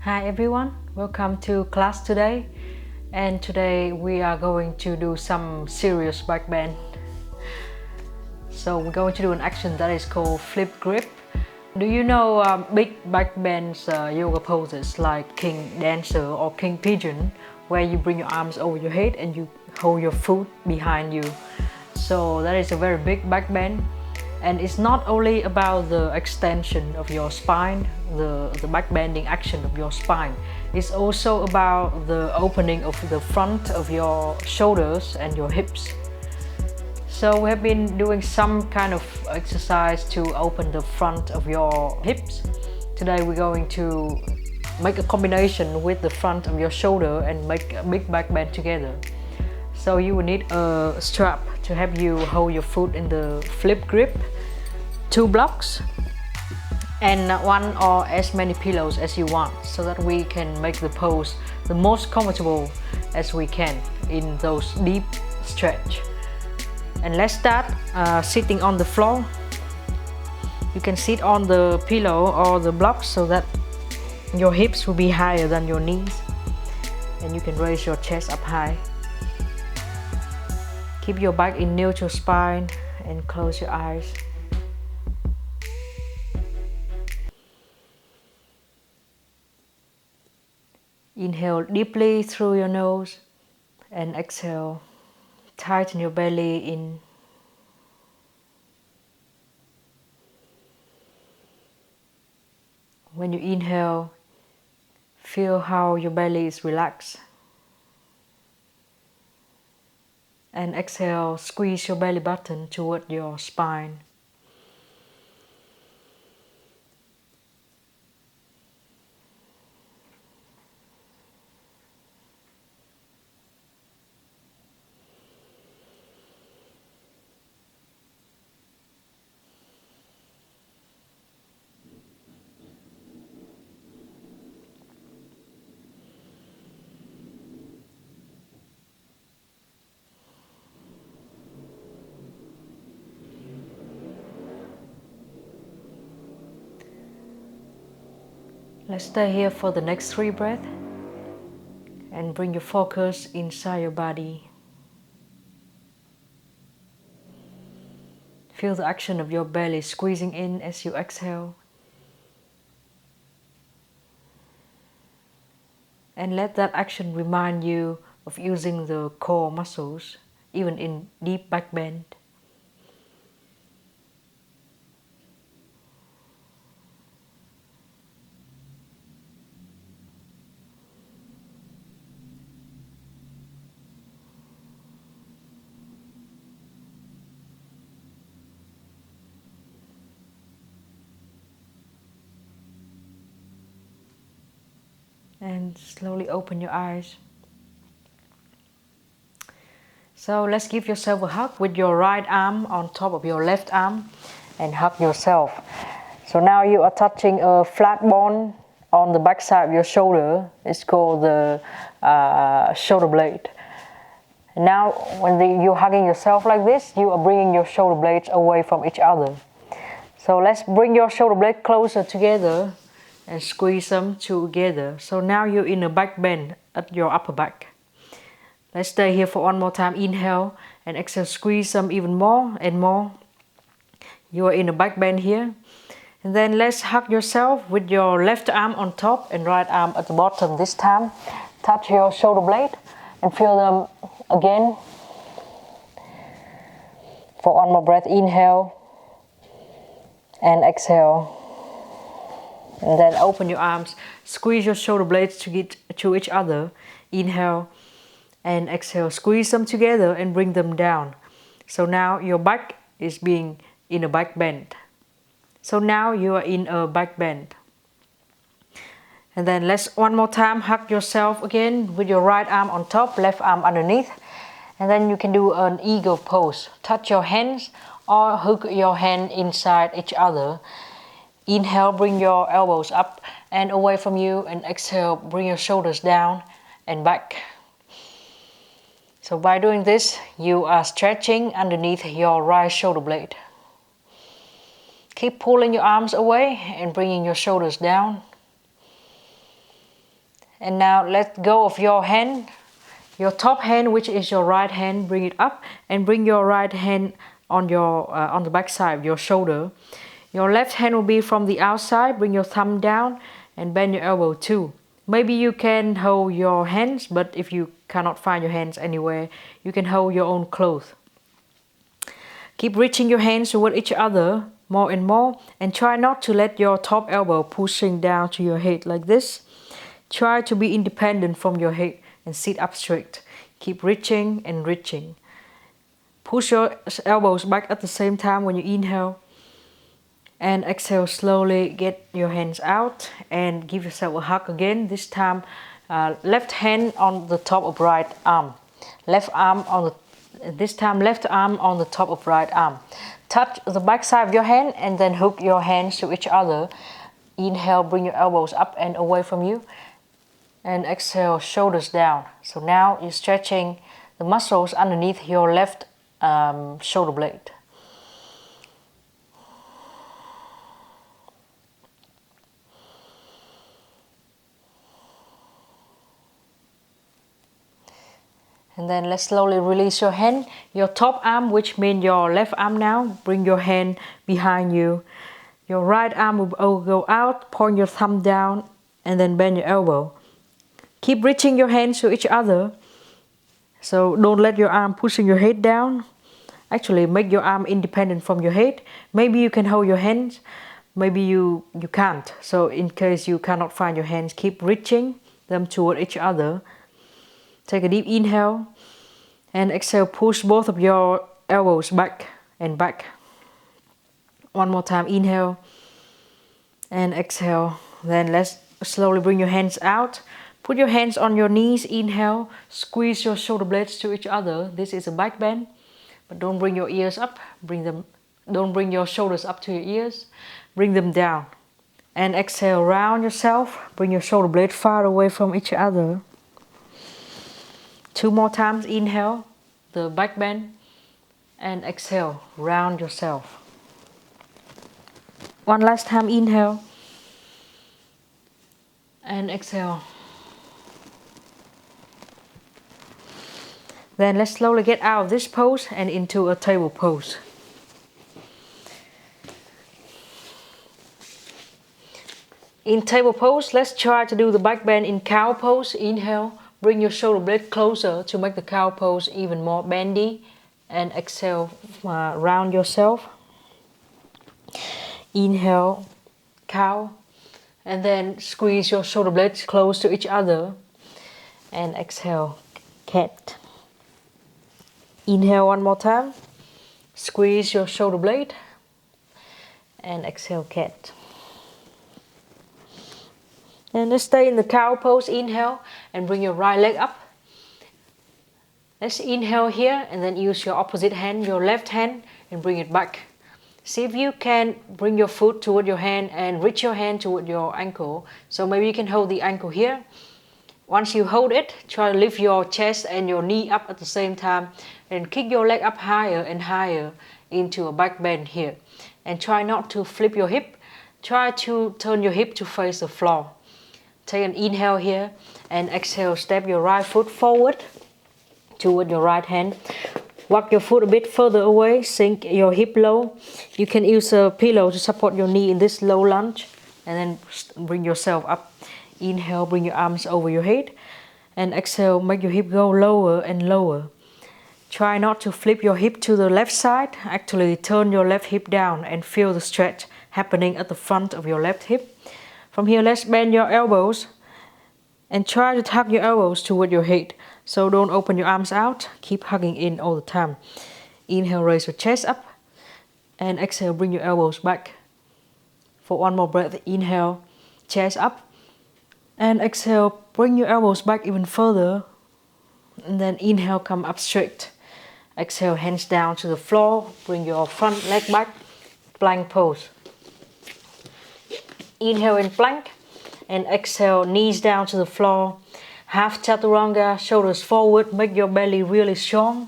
Hi everyone, welcome to class today. And today we are going to do some serious back bend. So we're going to do an action that is called flip grip. Do you know big back bends yoga poses like king dancer or king pigeon, where you bring your arms over your head and you hold your foot behind you? So that is a very big back bend. And it's not only about the extension of your spine, the back bending action of your spine. It's also about the opening of the front of your shoulders and your hips. So we have been doing some kind of exercise to open the front of your hips. Today we're going to make a combination with the front of your shoulder and make a big back bend together. So you will need a strap to help you hold your foot in the flip grip, 2 blocks, and one or as many pillows as you want, so that we can make the pose the most comfortable as we can in those deep stretch. And let's start sitting on the floor. You can sit on the pillow or the blocks so that your hips will be higher than your knees, and you can raise your chest up high. Keep your back in neutral spine and close your eyes. Inhale deeply through your nose and exhale. Tighten your belly in. When you inhale, feel how your belly is relaxed. And exhale, squeeze your belly button toward your spine. Let's stay here for the next 3 breaths and bring your focus inside your body. Feel the action of your belly squeezing in as you exhale. And let that action remind you of using the core muscles, even in deep back bend. And slowly open your eyes. So let's give yourself a hug with your right arm on top of your left arm and hug yourself. So now you are touching a flat bone on the back side of your shoulder. It's called the shoulder blade. And now when you're hugging yourself like this, you are bringing your shoulder blades away from each other. So let's bring your shoulder blades closer together and squeeze them together. So now you're in a back bend at your upper back. Let's stay here for one more time. Inhale and exhale, squeeze them even more and more. You are in a back bend here. And then let's hug yourself with your left arm on top and right arm at the bottom. This time, touch your shoulder blade and feel them again. For one more breath, inhale and exhale. And then open your arms, squeeze your shoulder blades to get to each other. Inhale and exhale, squeeze them together and bring them down. So now your back is being in a back bend. So now you are in a back bend. And then let's one more time hug yourself again with your right arm on top, left arm underneath. And then you can do an eagle pose. Touch your hands or hook your hand inside each other. Inhale, bring your elbows up and away from you, and exhale, bring your shoulders down and back. So by doing this, you are stretching underneath your right shoulder blade. Keep pulling your arms away and bringing your shoulders down. And now let go of your hand, your top hand, which is your right hand. Bring it up and bring your right hand on the back side of your shoulder. Your left hand will be from the outside. Bring your thumb down and bend your elbow too. Maybe you can hold your hands, but if you cannot find your hands anywhere, you can hold your own clothes. Keep reaching your hands toward each other more and more, and try not to let your top elbow pushing down to your head like this. Try to be independent from your head and sit up straight. Keep reaching and reaching. Push your elbows back at the same time when you inhale. And exhale, slowly get your hands out and give yourself a hug again. This time, left hand on the top of right arm. Left arm on the top of right arm. Touch the back side of your hand and then hook your hands to each other. Inhale, bring your elbows up and away from you. And exhale, shoulders down. So now you're stretching the muscles underneath your left shoulder blade. And then let's slowly release your hand. Your top arm, which means your left arm now, bring your hand behind you. Your right arm will go out, point your thumb down, and then bend your elbow. Keep reaching your hands to each other. So don't let your arm pushing your head down. Actually, make your arm independent from your head. Maybe you can hold your hands, maybe you can't. So in case you cannot find your hands, keep reaching them toward each other. Take a deep inhale and exhale, push both of your elbows back and back. One more time, inhale and exhale. Then let's slowly bring your hands out. Put your hands on your knees, inhale, squeeze your shoulder blades to each other. This is a back bend, but don't bring your ears up. Don't bring your shoulders up to your ears. Bring them down. And exhale, round yourself. Bring your shoulder blades far away from each other. 2 more times, inhale, the back bend, and exhale, round yourself. One last time, inhale, and exhale. Then let's slowly get out of this pose and into a table pose. In table pose, let's try to do the back bend in cow pose. Inhale. Bring your shoulder blade closer to make the cow pose even more bendy. And exhale, round yourself. Inhale, cow. And then squeeze your shoulder blades close to each other. And exhale, cat. Inhale one more time. Squeeze your shoulder blade. And exhale, cat. And let's stay in the cow pose. Inhale and bring your right leg up. Let's inhale here and then use your opposite hand, your left hand, and bring it back. See if you can bring your foot toward your hand and reach your hand toward your ankle. So maybe you can hold the ankle here. Once you hold it, try to lift your chest and your knee up at the same time and kick your leg up higher and higher into a back bend here. And try not to flip your hip. Try to turn your hip to face the floor. Take an inhale here and exhale, step your right foot forward toward your right hand. Walk your foot a bit further away, sink your hip low. You can use a pillow to support your knee in this low lunge and then bring yourself up. Inhale, bring your arms over your head and exhale, make your hip go lower and lower. Try not to flip your hip to the left side. Actually, turn your left hip down and feel the stretch happening at the front of your left hip. From here, let's bend your elbows and try to tuck your elbows toward your head. So don't open your arms out. Keep hugging in all the time. Inhale, raise your chest up. And exhale, bring your elbows back. For one more breath, inhale, chest up. And exhale, bring your elbows back even further. And then inhale, come up straight. Exhale, hands down to the floor. Bring your front leg back. Plank pose. Inhale in plank and exhale, knees down to the floor. Half chaturanga, shoulders forward, make your belly really strong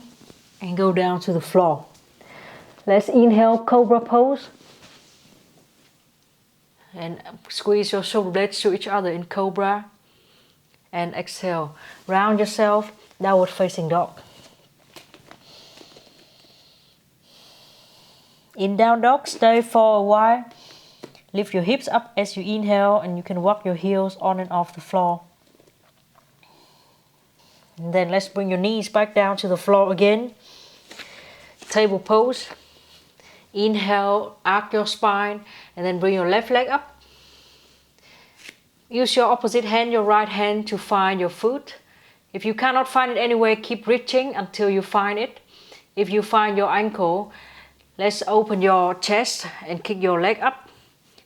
and go down to the floor. Let's inhale, cobra pose. And squeeze your shoulder blades to each other in cobra. And exhale, round yourself, downward facing dog. In down dog, stay for a while. Lift your hips up as you inhale, and you can walk your heels on and off the floor. And then let's bring your knees back down to the floor again. Table pose. Inhale, arc your spine, and then bring your left leg up. Use your opposite hand, your right hand, to find your foot. If you cannot find it anywhere, keep reaching until you find it. If you find your ankle, let's open your chest and kick your leg up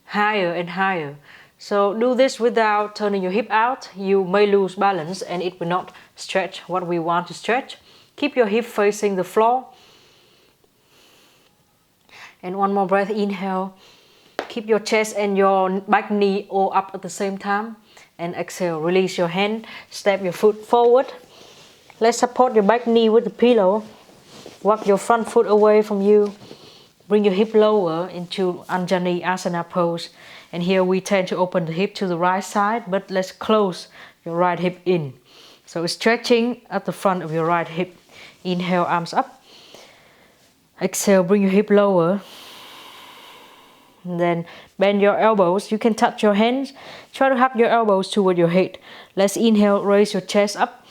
higher and higher. So do this without turning your hip out. You may lose balance and it will not stretch what we want to stretch. Keep your hip facing the floor. And one more breath, inhale. Keep your chest and your back knee all up at the same time. And exhale, release your hand, step your foot forward. Let's support your back knee with the pillow. Walk your front foot away from you. Bring your hip lower into Anjali Asana pose. And here we tend to open the hip to the right side, but let's close your right hip in. So stretching at the front of your right hip. Inhale, arms up. Exhale, bring your hip lower. And then bend your elbows. You can touch your hands. Try to have your elbows toward your head. Let's inhale, raise your chest up.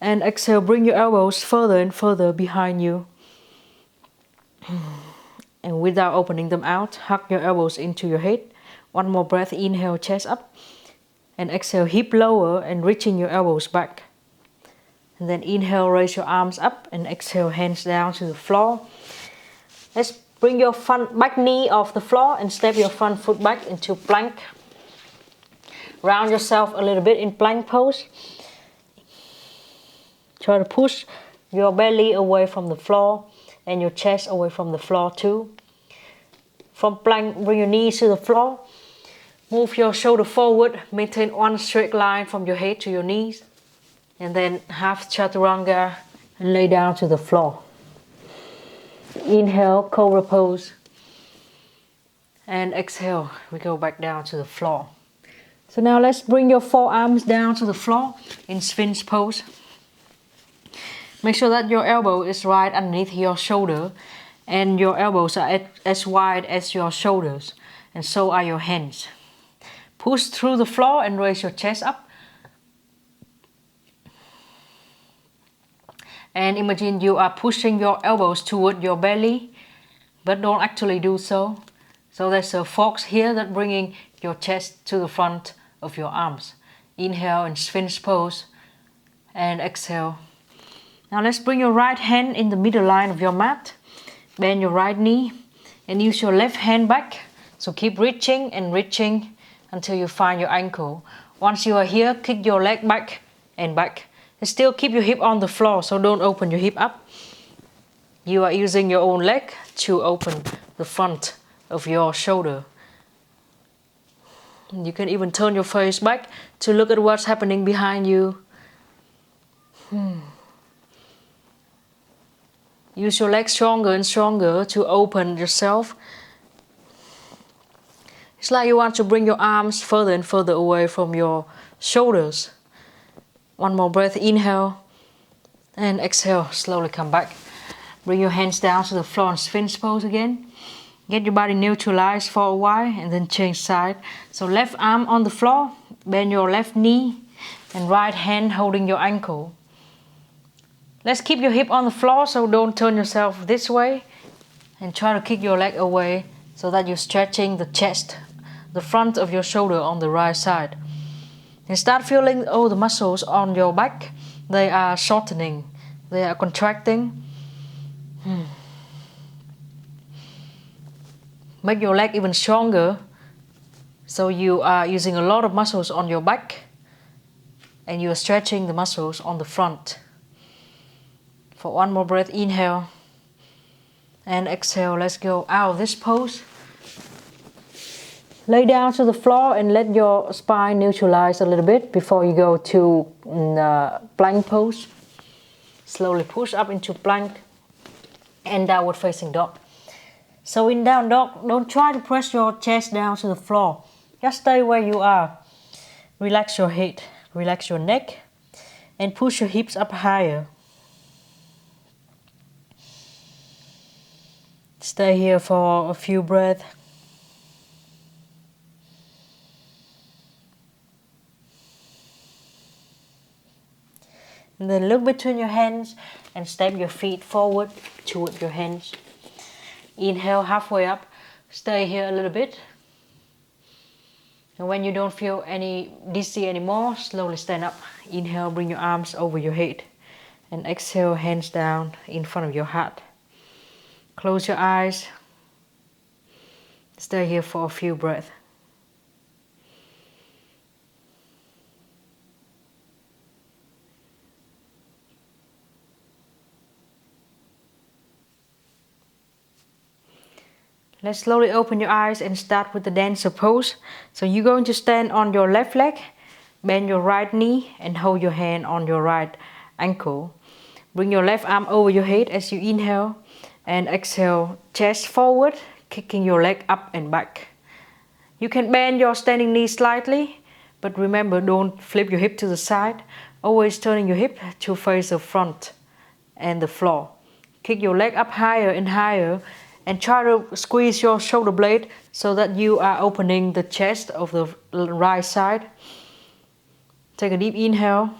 And exhale, bring your elbows further and further behind you. And without opening them out, hug your elbows into your head. One more breath, inhale, chest up. And exhale, hip lower and reaching your elbows back. And then inhale, raise your arms up. And exhale, hands down to the floor. Let's bring your front back knee off the floor and step your front foot back into plank. Round yourself a little bit in plank pose. Try to push your belly away from the floor and your chest away from the floor too. From plank, bring your knees to the floor. Move your shoulder forward. Maintain one straight line from your head to your knees. And then half chaturanga and lay down to the floor. Inhale, cobra pose. And exhale, we go back down to the floor. So now let's bring your forearms down to the floor in Sphinx pose. Make sure that your elbow is right underneath your shoulder and your elbows are as wide as your shoulders, and so are your hands. Push through the floor and raise your chest up. And imagine you are pushing your elbows toward your belly, but don't actually do so. So there's a fork here that's bringing your chest to the front of your arms. Inhale in Sphinx pose and exhale. Now let's bring your right hand in the middle line of your mat. Bend your right knee and use your left hand back. So keep reaching and reaching until you find your ankle. Once you are here, kick your leg back and back. And still keep your hip on the floor, so don't open your hip up. You are using your own leg to open the front of your shoulder. You can even turn your face back to look at what's happening behind you. Use your legs stronger and stronger to open yourself. It's like you want to bring your arms further and further away from your shoulders. One more breath, inhale and exhale, slowly come back. Bring your hands down to the floor in Sphinx pose again. Get your body neutralized for a while and then change side. So left arm on the floor, bend your left knee and right hand holding your ankle. Let's keep your hip on the floor, so don't turn yourself this way. And try to kick your leg away so that you're stretching the chest, the front of your shoulder on the right side. And start feeling all the muscles on your back. They are shortening, they are contracting. Make your leg even stronger. So you are using a lot of muscles on your back and you are stretching the muscles on the front. For one more breath, inhale and exhale. Let's go out of this pose. Lay down to the floor and let your spine neutralize a little bit before you go to plank pose. Slowly push up into plank and downward facing dog. So in down dog, don't try to press your chest down to the floor. Just stay where you are. Relax your head. Relax your neck and push your hips up higher. Stay here for a few breaths. And then look between your hands and step your feet forward toward your hands. Inhale halfway up. Stay here a little bit. And when you don't feel any dizzy anymore, slowly stand up. Inhale, bring your arms over your head. And exhale, hands down in front of your heart. Close your eyes. Stay here for a few breaths. Let's slowly open your eyes and start with the dancer pose. So you're going to stand on your left leg, bend your right knee and hold your hand on your right ankle. Bring your left arm over your head as you inhale and exhale, chest forward, kicking your leg up and back. You can bend your standing knee slightly, but remember, don't flip your hip to the side. Always turning your hip to face the front and the floor. Kick your leg up higher and higher and try to squeeze your shoulder blade so that you are opening the chest of the right side. Take a deep inhale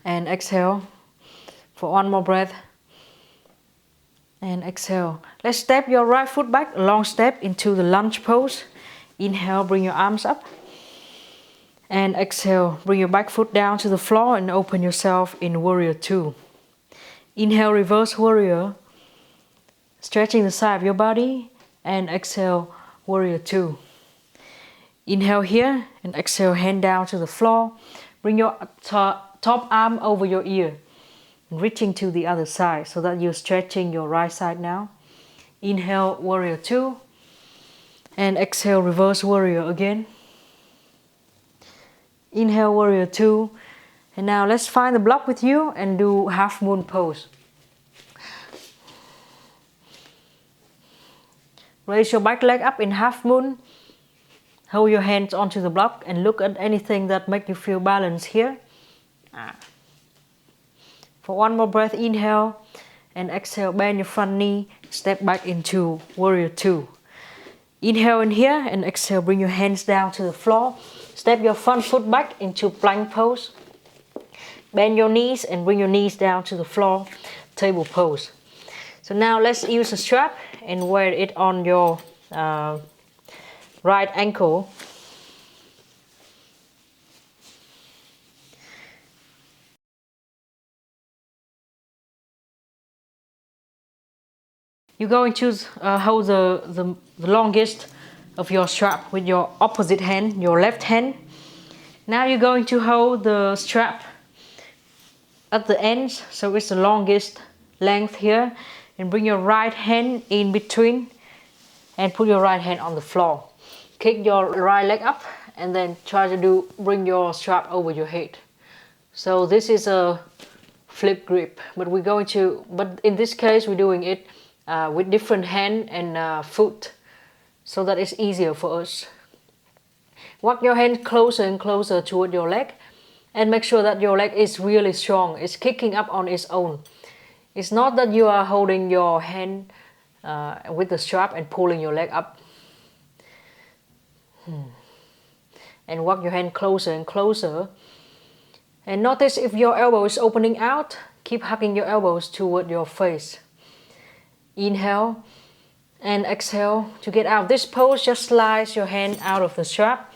and exhale for one more breath. And exhale. Let's step your right foot back, long step into the lunge pose. Inhale, bring your arms up. And exhale, bring your back foot down to the floor and open yourself in Warrior 2. Inhale, reverse Warrior. Stretching the side of your body and exhale, Warrior 2. Inhale here and exhale, hand down to the floor. Bring your top arm over your ear, reaching to the other side so that you're stretching your right side now. Inhale, Warrior 2. And exhale, reverse Warrior again. Inhale, Warrior 2. And now let's find the block with you and do half moon pose. Raise your back leg up in half moon. Hold your hands onto the block and look at anything that makes you feel balanced here. For one more breath, inhale and exhale, bend your front knee, step back into Warrior 2. Inhale in here and exhale, bring your hands down to the floor. Step your front foot back into plank pose. Bend your knees and bring your knees down to the floor, table pose. So now let's use a strap and wear it on your right ankle. You're going to hold the longest of your strap with your opposite hand, your left hand. Now you're going to hold the strap at the ends, so it's the longest length here. And bring your right hand in between and put your right hand on the floor. Kick your right leg up and then try to bring your strap over your head. So this is a flip grip, but in this case we're doing it with different hand and foot so that it's easier for us. Walk your hand closer and closer toward your leg and make sure that your leg is really strong. It's kicking up on its own. It's not that you are holding your hand with the strap and pulling your leg up. And walk your hand closer and closer. And notice if your elbow is opening out, keep hugging your elbows toward your face. Inhale and exhale. To get out of this pose, just slide your hand out of the strap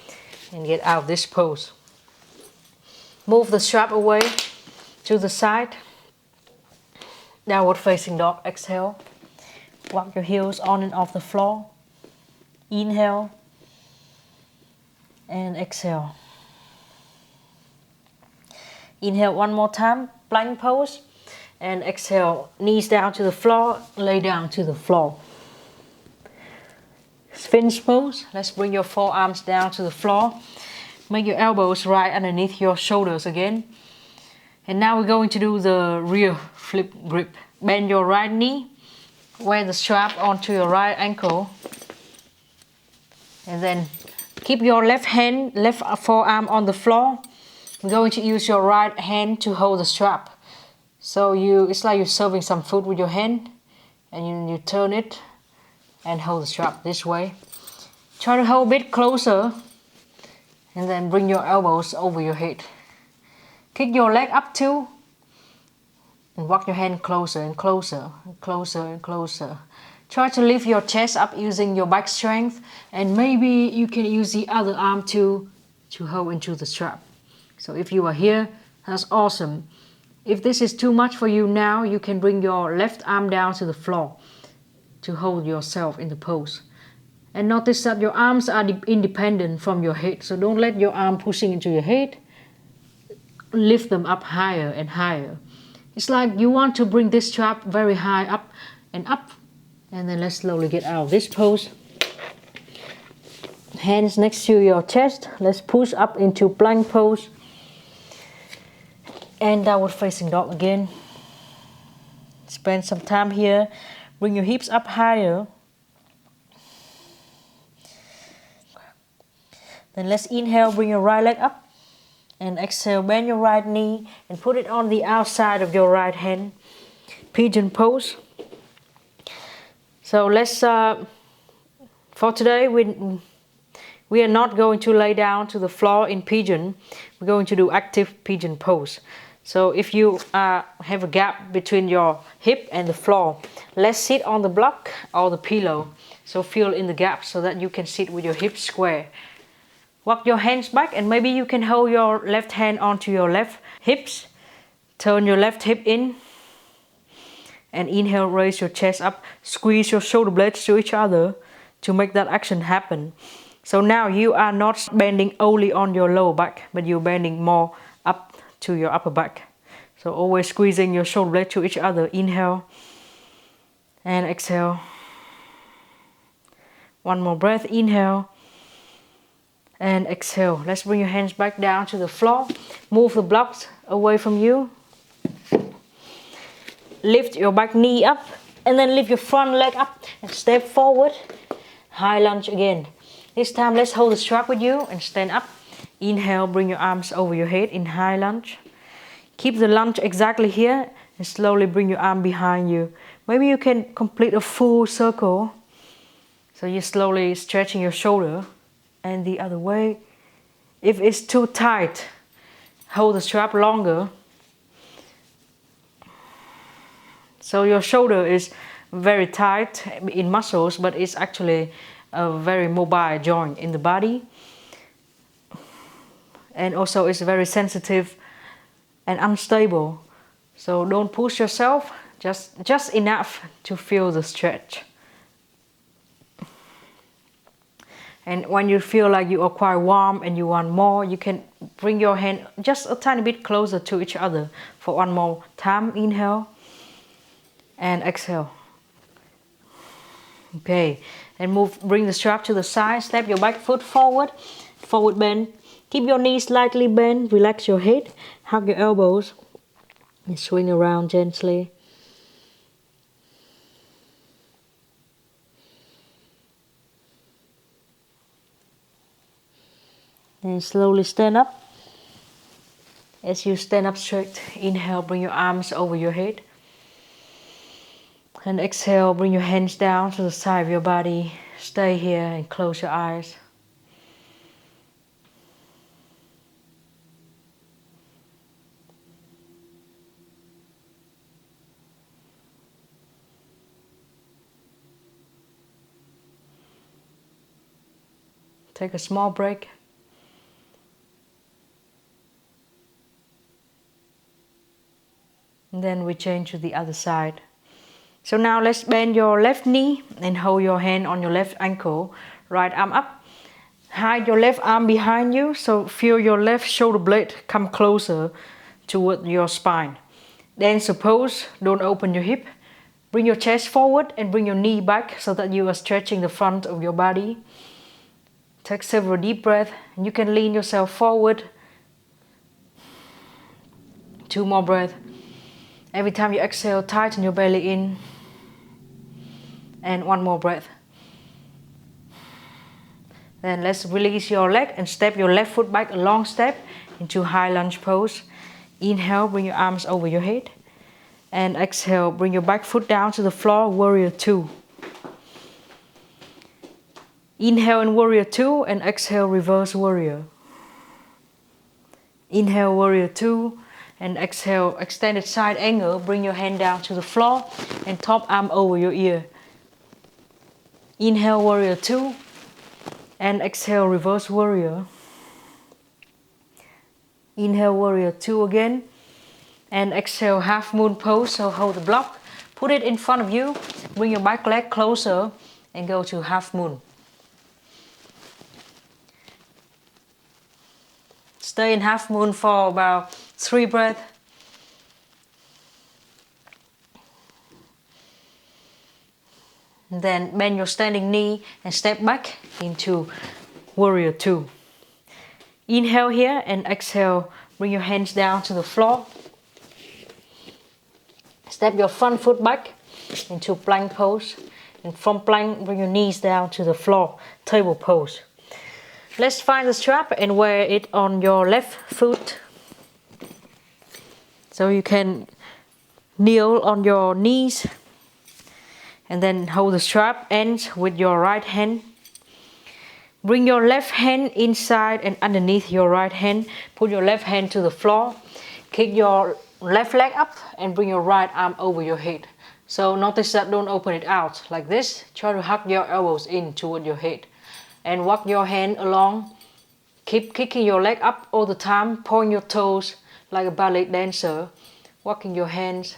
and get out of this pose. Move the strap away to the side. Downward facing dog, exhale. Walk your heels on and off the floor. Inhale and exhale. Inhale one more time, plank pose. And exhale, knees down to the floor, lay down to the floor. Sphinx pose. Let's bring your forearms down to the floor. Make your elbows right underneath your shoulders again. And now we're going to do the rear flip grip. Bend your right knee, wear the strap onto your right ankle, and then Keep your left forearm on the floor. You're going to use your right hand to hold the strap. So it's like you're serving some food with your hand, and you turn it and hold the strap this way. Try to hold a bit closer, and then bring your elbows over your head. Kick your leg up too, and walk your hand closer and closer and closer and closer. Try to lift your chest up using your back strength, and maybe you can use the other arm to hold into the strap. So if you are here, that's awesome. If this is too much for you now, you can bring your left arm down to the floor to hold yourself in the pose. And notice that your arms are independent from your head, so don't let your arm pushing into your head. Lift them up higher and higher. It's like you want to bring this strap very high up. And then let's slowly get out of this pose. Hands next to your chest. Let's push up into plank pose. And downward facing dog again. Spend some time here. Bring your hips up higher. Then let's inhale, bring your right leg up. And exhale, bend your right knee and put it on the outside of your right hand. Pigeon pose. So let's, for today, we are not going to lay down to the floor in pigeon. We're going to do active pigeon pose. So if you have a gap between your hip and the floor, let's sit on the block or the pillow. So feel in the gap so that you can sit with your hips square. Walk your hands back, and maybe you can hold your left hand onto your left hips. Turn your left hip in. And inhale, raise your chest up. Squeeze your shoulder blades to each other to make that action happen. So now you are not bending only on your lower back, but you're bending more up to your upper back. So always squeezing your shoulder blades to each other. Inhale and exhale. One more breath. Inhale and exhale. Let's bring your hands back down to the floor. Move the blocks away from you. Lift your back knee up, and then lift your front leg up and step forward. High lunge again. This time let's hold the strap with you and stand up. Inhale, bring your arms over your head in high lunge. Keep the lunge exactly here and slowly bring your arm behind you. Maybe you can complete a full circle. So you're slowly stretching your shoulder and the other way. If it's too tight, hold the strap longer. So your shoulder is very tight in muscles, but it's actually a very mobile joint in the body. And also it's very sensitive and unstable. So don't push yourself, just enough to feel the stretch. And when you feel like you are quite warm and you want more, you can bring your hand just a tiny bit closer to each other for one more time. Inhale and exhale. Okay, and bring the strap to the side. Step your back foot forward, forward bend. Keep your knees slightly bent. Relax your head. Hug your elbows and swing around gently. And slowly stand up. As you stand up straight, inhale, bring your arms over your head. And exhale, bring your hands down to the side of your body. Stay here and close your eyes. Take a small break. And then we change to the other side. So now let's bend your left knee and hold your hand on your left ankle. Right arm up. Hide your left arm behind you, so feel your left shoulder blade come closer toward your spine. Then suppose, don't open your hip. Bring your chest forward and bring your knee back so that you are stretching the front of your body. Take several deep breaths, and you can lean yourself forward. 2 more breaths. Every time you exhale, tighten your belly in. And 1 more breath. Then let's release your leg and step your left foot back, a long step into high lunge pose. Inhale, bring your arms over your head. And exhale, bring your back foot down to the floor, warrior 2. Inhale in warrior 2 and exhale, reverse warrior. Inhale, warrior 2 and exhale, extended side angle. Bring your hand down to the floor and top arm over your ear. Inhale, warrior 2 and exhale, reverse warrior. Inhale, warrior 2 again. And exhale, half moon pose, so hold the block. Put it in front of you, bring your back leg closer and go to half moon. Stay in half moon for about 3 breaths. Then bend your standing knee and step back into warrior 2. Inhale here and exhale, bring your hands down to the floor. Step your front foot back into plank pose. And from plank, bring your knees down to the floor, table pose. Let's find the strap and wear it on your left foot. So you can kneel on your knees and then hold the strap ends with your right hand. Bring your left hand inside and underneath your right hand. Put your left hand to the floor. Kick your left leg up and bring your right arm over your head. So notice that, don't open it out like this. Try to hug your elbows in toward your head. And walk your hand along. Keep kicking your leg up all the time. Point your toes like a ballet dancer. Walking your hands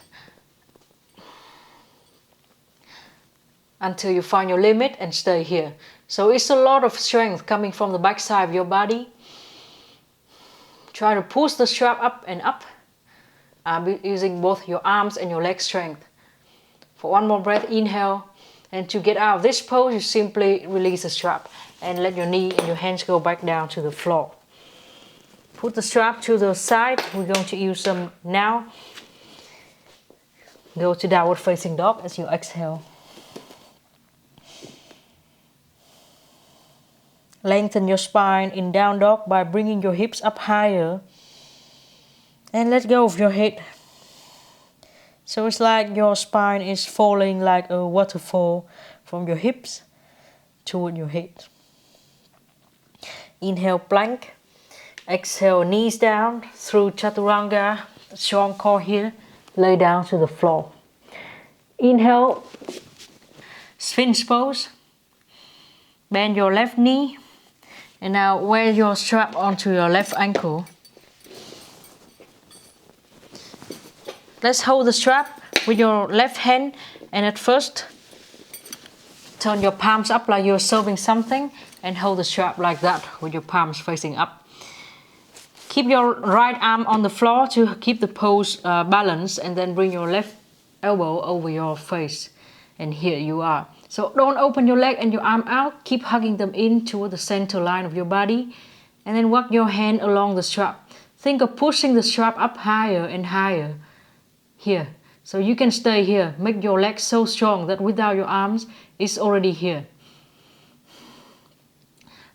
until you find your limit and stay here. So it's a lot of strength coming from the back side of your body. Try to push the strap up and up. Using both your arms and your leg strength. For one more breath, inhale. And to get out of this pose, you simply release the strap and let your knee and your hands go back down to the floor. Put the strap to the side. We're going to use them now. Go to downward facing dog as you exhale. Lengthen your spine in down dog by bringing your hips up higher. And let go of your head. So it's like your spine is falling like a waterfall from your hips toward your head. Inhale, plank. Exhale, knees down through chaturanga. Strong core here. Lay down to the floor. Inhale, Sphinx pose. Bend your left knee. And now wear your strap onto your left ankle. Let's hold the strap with your left hand, and at first turn your palms up like you're serving something and hold the strap like that with your palms facing up. Keep your right arm on the floor to keep the pose balanced, and then bring your left elbow over your face, and here you are. So don't open your leg and your arm out, keep hugging them in toward the center line of your body, and then walk your hand along the strap. Think of pushing the strap up higher and higher. Here, so you can stay here. Make your legs so strong that without your arms, it's already here.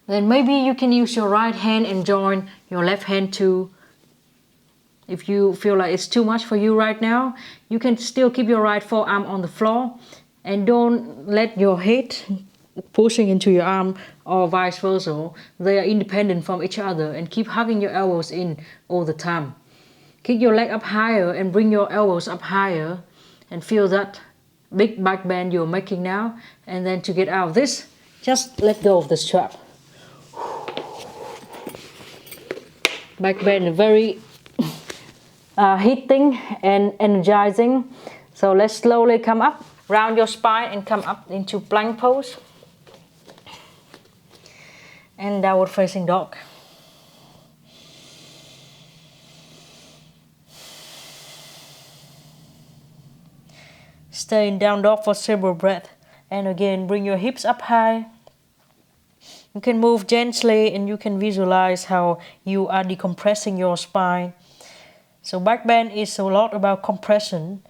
Then maybe you can use your right hand and join your left hand too. If you feel like it's too much for you right now, you can still keep your right forearm on the floor and don't let your head pushing into your arm or vice versa. They are independent from each other, and keep hugging your elbows in all the time. Kick your leg up higher and bring your elbows up higher and feel that big back bend you're making now. And then to get out of this, just let go of the strap. Back bend, very hitting and energizing. So let's slowly come up, round your spine and come up into plank pose. And downward facing dog. Stay in down dog for several breaths. And again, bring your hips up high. You can move gently and you can visualize how you are decompressing your spine. So back bend is a lot about compression,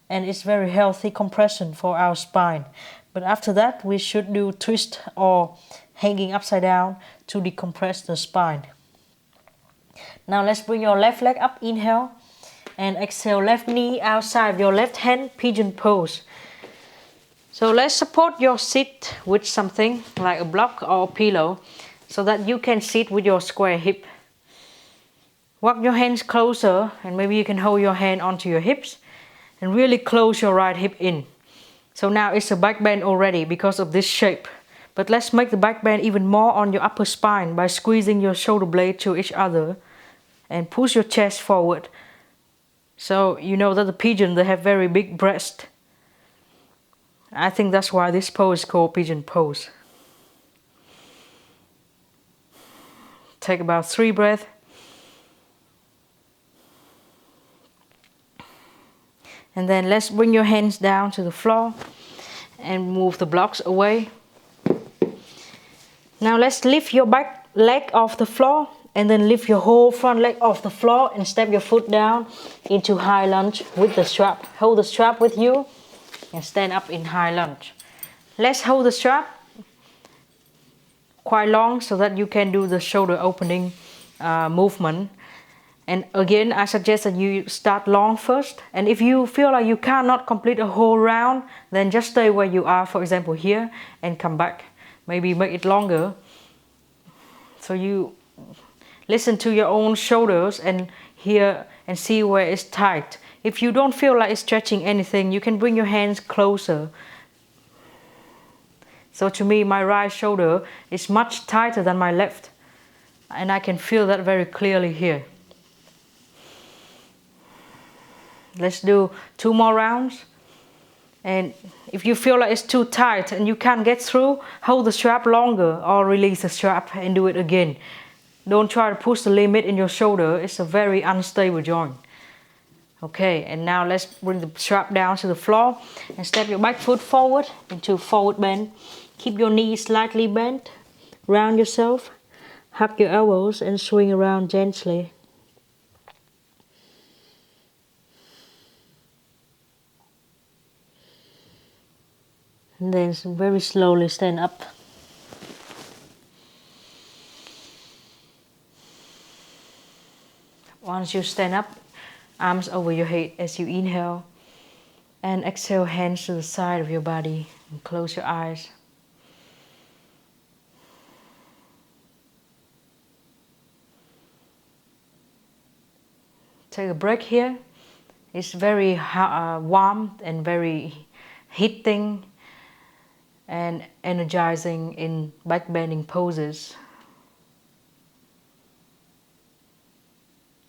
and it's very healthy compression for our spine. But after that, we should do twist or hanging upside down to decompress the spine. Now let's bring your left leg up, inhale, and exhale, left knee outside your left hand, pigeon pose. So let's support your seat with something like a block or a pillow so that you can sit with your square hip. Walk your hands closer, and maybe you can hold your hand onto your hips and really close your right hip in. So now it's a back bend already because of this shape. But let's make the back bend even more on your upper spine by squeezing your shoulder blade to each other and push your chest forward. So you know that the pigeon, they have very big breasts. I think that's why this pose is called pigeon pose. Take about 3 breaths. And then let's bring your hands down to the floor and move the blocks away. Now let's lift your back leg off the floor and then lift your whole front leg off the floor and step your foot down into high lunge with the strap. Hold the strap with you and stand up in high lunge. Let's hold the strap quite long so that you can do the shoulder opening movement. And again, I suggest that you start long first. And if you feel like you cannot complete a whole round, then just stay where you are, for example here, and come back. Maybe make it longer. So you listen to your own shoulders and hear and see where it's tight. If you don't feel like it's stretching anything, you can bring your hands closer. So to me, my right shoulder is much tighter than my left. And I can feel that very clearly here. Let's do 2 more rounds. And if you feel like it's too tight and you can't get through, hold the strap longer or release the strap and do it again. Don't try to push the limit in your shoulder. It's a very unstable joint. Okay, and now let's bring the strap down to the floor and step your back foot forward into forward bend. Keep your knees slightly bent. Round yourself. Hug your elbows and swing around gently. And then very slowly stand up. Once you stand up, arms over your head as you inhale. And exhale, hands to the side of your body. And close your eyes. Take a break here. It's very warm and very heating and energizing in back bending poses.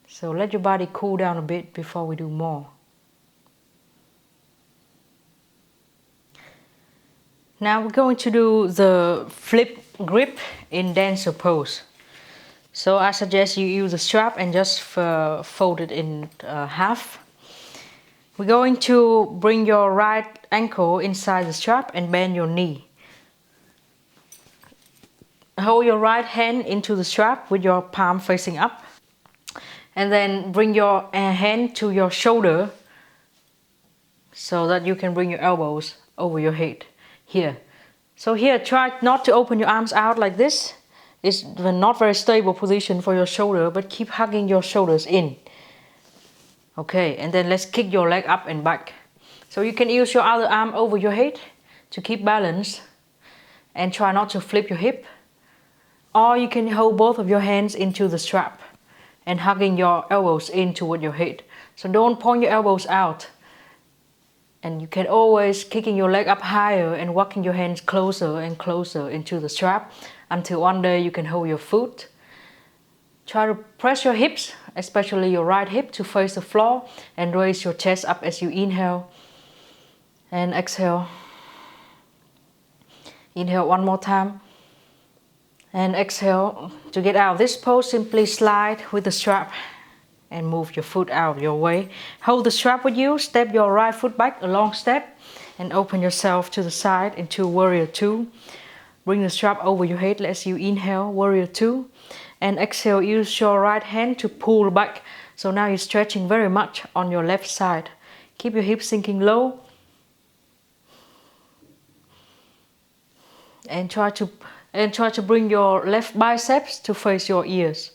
So let your body cool down a bit before we do more. Now we're going to do the flip grip in dancer pose. So I suggest you use a strap and just fold it in half. We're going to bring your right ankle inside the strap and bend your knee. Hold your right hand into the strap with your palm facing up. And then bring your hand to your shoulder so that you can bring your elbows over your head. Here. So here, try not to open your arms out like this. It's not very stable position for your shoulder, but keep hugging your shoulders in. Okay, and then let's kick your leg up and back. So you can use your other arm over your head to keep balance and try not to flip your hip. Or you can hold both of your hands into the strap and hugging your elbows in toward your head. So don't point your elbows out. And you can always kicking your leg up higher and walking your hands closer and closer into the strap until one day you can hold your foot. Try to press your hips, especially your right hip, to face the floor and raise your chest up as you inhale and exhale. Inhale one more time and exhale. To get out of this pose, simply slide with the strap and move your foot out your way. Hold the strap with you, step your right foot back, a long step, and open yourself to the side into Warrior 2. Bring the strap over your head as you inhale, Warrior 2. And exhale, use your right hand to pull back. So now you're stretching very much on your left side. Keep your hips sinking low. And try to And try to bring your left biceps to face your ears.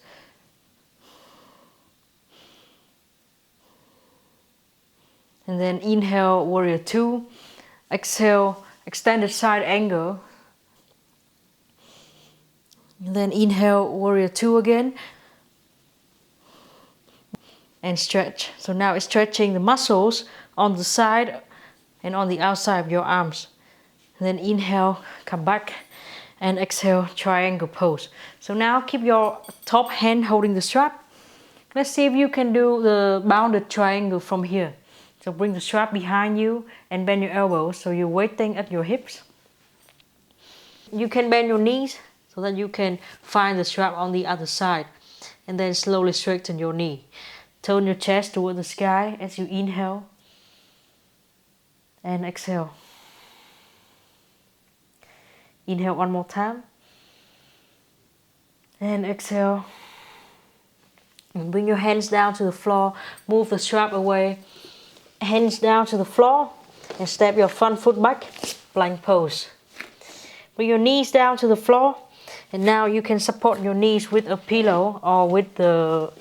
And then inhale, warrior 2. Exhale, extended side angle. And then inhale, warrior 2 again. And stretch. So now it's stretching the muscles on the side and on the outside of your arms. And then inhale, come back. And exhale, triangle pose. So now keep your top hand holding the strap. Let's see if you can do the bounded triangle from here. So bring the strap behind you and bend your elbows so you're waiting at your hips. You can bend your knees so that you can find the strap on the other side. And then slowly straighten your knee. Turn your chest toward the sky as you inhale. And exhale. Inhale one more time. And exhale. And bring your hands down to the floor. Move the strap away. Hands down to the floor. And step your front foot back. Plank pose. Bring your knees down to the floor. And now you can support your knees with a pillow or with the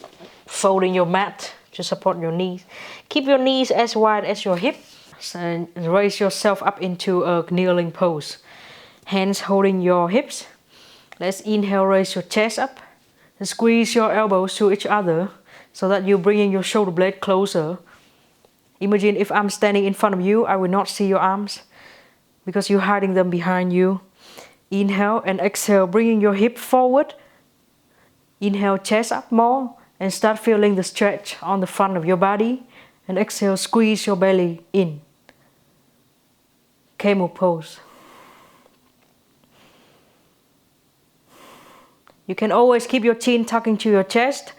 folding your mat to support your knees. Keep your knees as wide as your hip. And raise yourself up into a kneeling pose. Hands holding your hips. Let's inhale, raise your chest up. And squeeze your elbows to each other so that you're bringing your shoulder blade closer. Imagine if I'm standing in front of you, I will not see your arms because you're hiding them behind you. Inhale and exhale, bringing your hip forward. Inhale, chest up more and start feeling the stretch on the front of your body. And exhale, squeeze your belly in. Camel pose. You can always keep your chin tucked into your chest.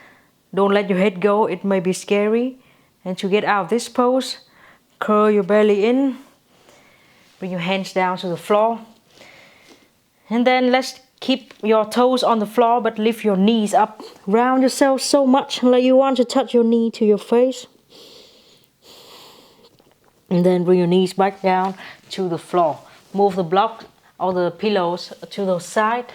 Don't let your head go, it may be scary. And to get out of this pose, curl your belly in. Bring your hands down to the floor. And then let's keep your toes on the floor but lift your knees up. Round yourself so much like you want to touch your knee to your face. And then bring your knees back down to the floor. Move the block or the pillows to the side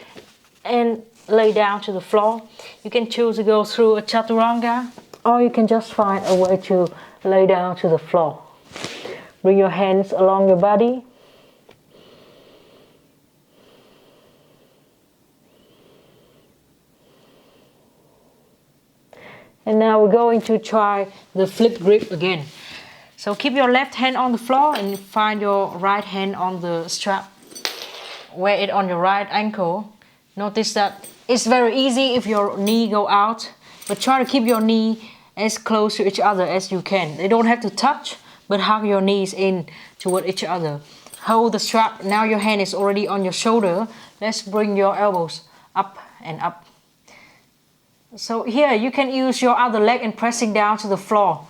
and lay down to the floor. You can choose to go through a chaturanga or you can just find a way to lay down to the floor. Bring your hands along your body. And now we're going to try the flip grip again. So keep your left hand on the floor and find your right hand on the strap. Wear it on your right ankle. Notice that it's very easy if your knee go out, but try to keep your knee as close to each other as you can. They don't have to touch, but hug your knees in toward each other. Hold the strap. Now your hand is already on your shoulder. Let's bring your elbows up and up. So here you can use your other leg and pressing down to the floor.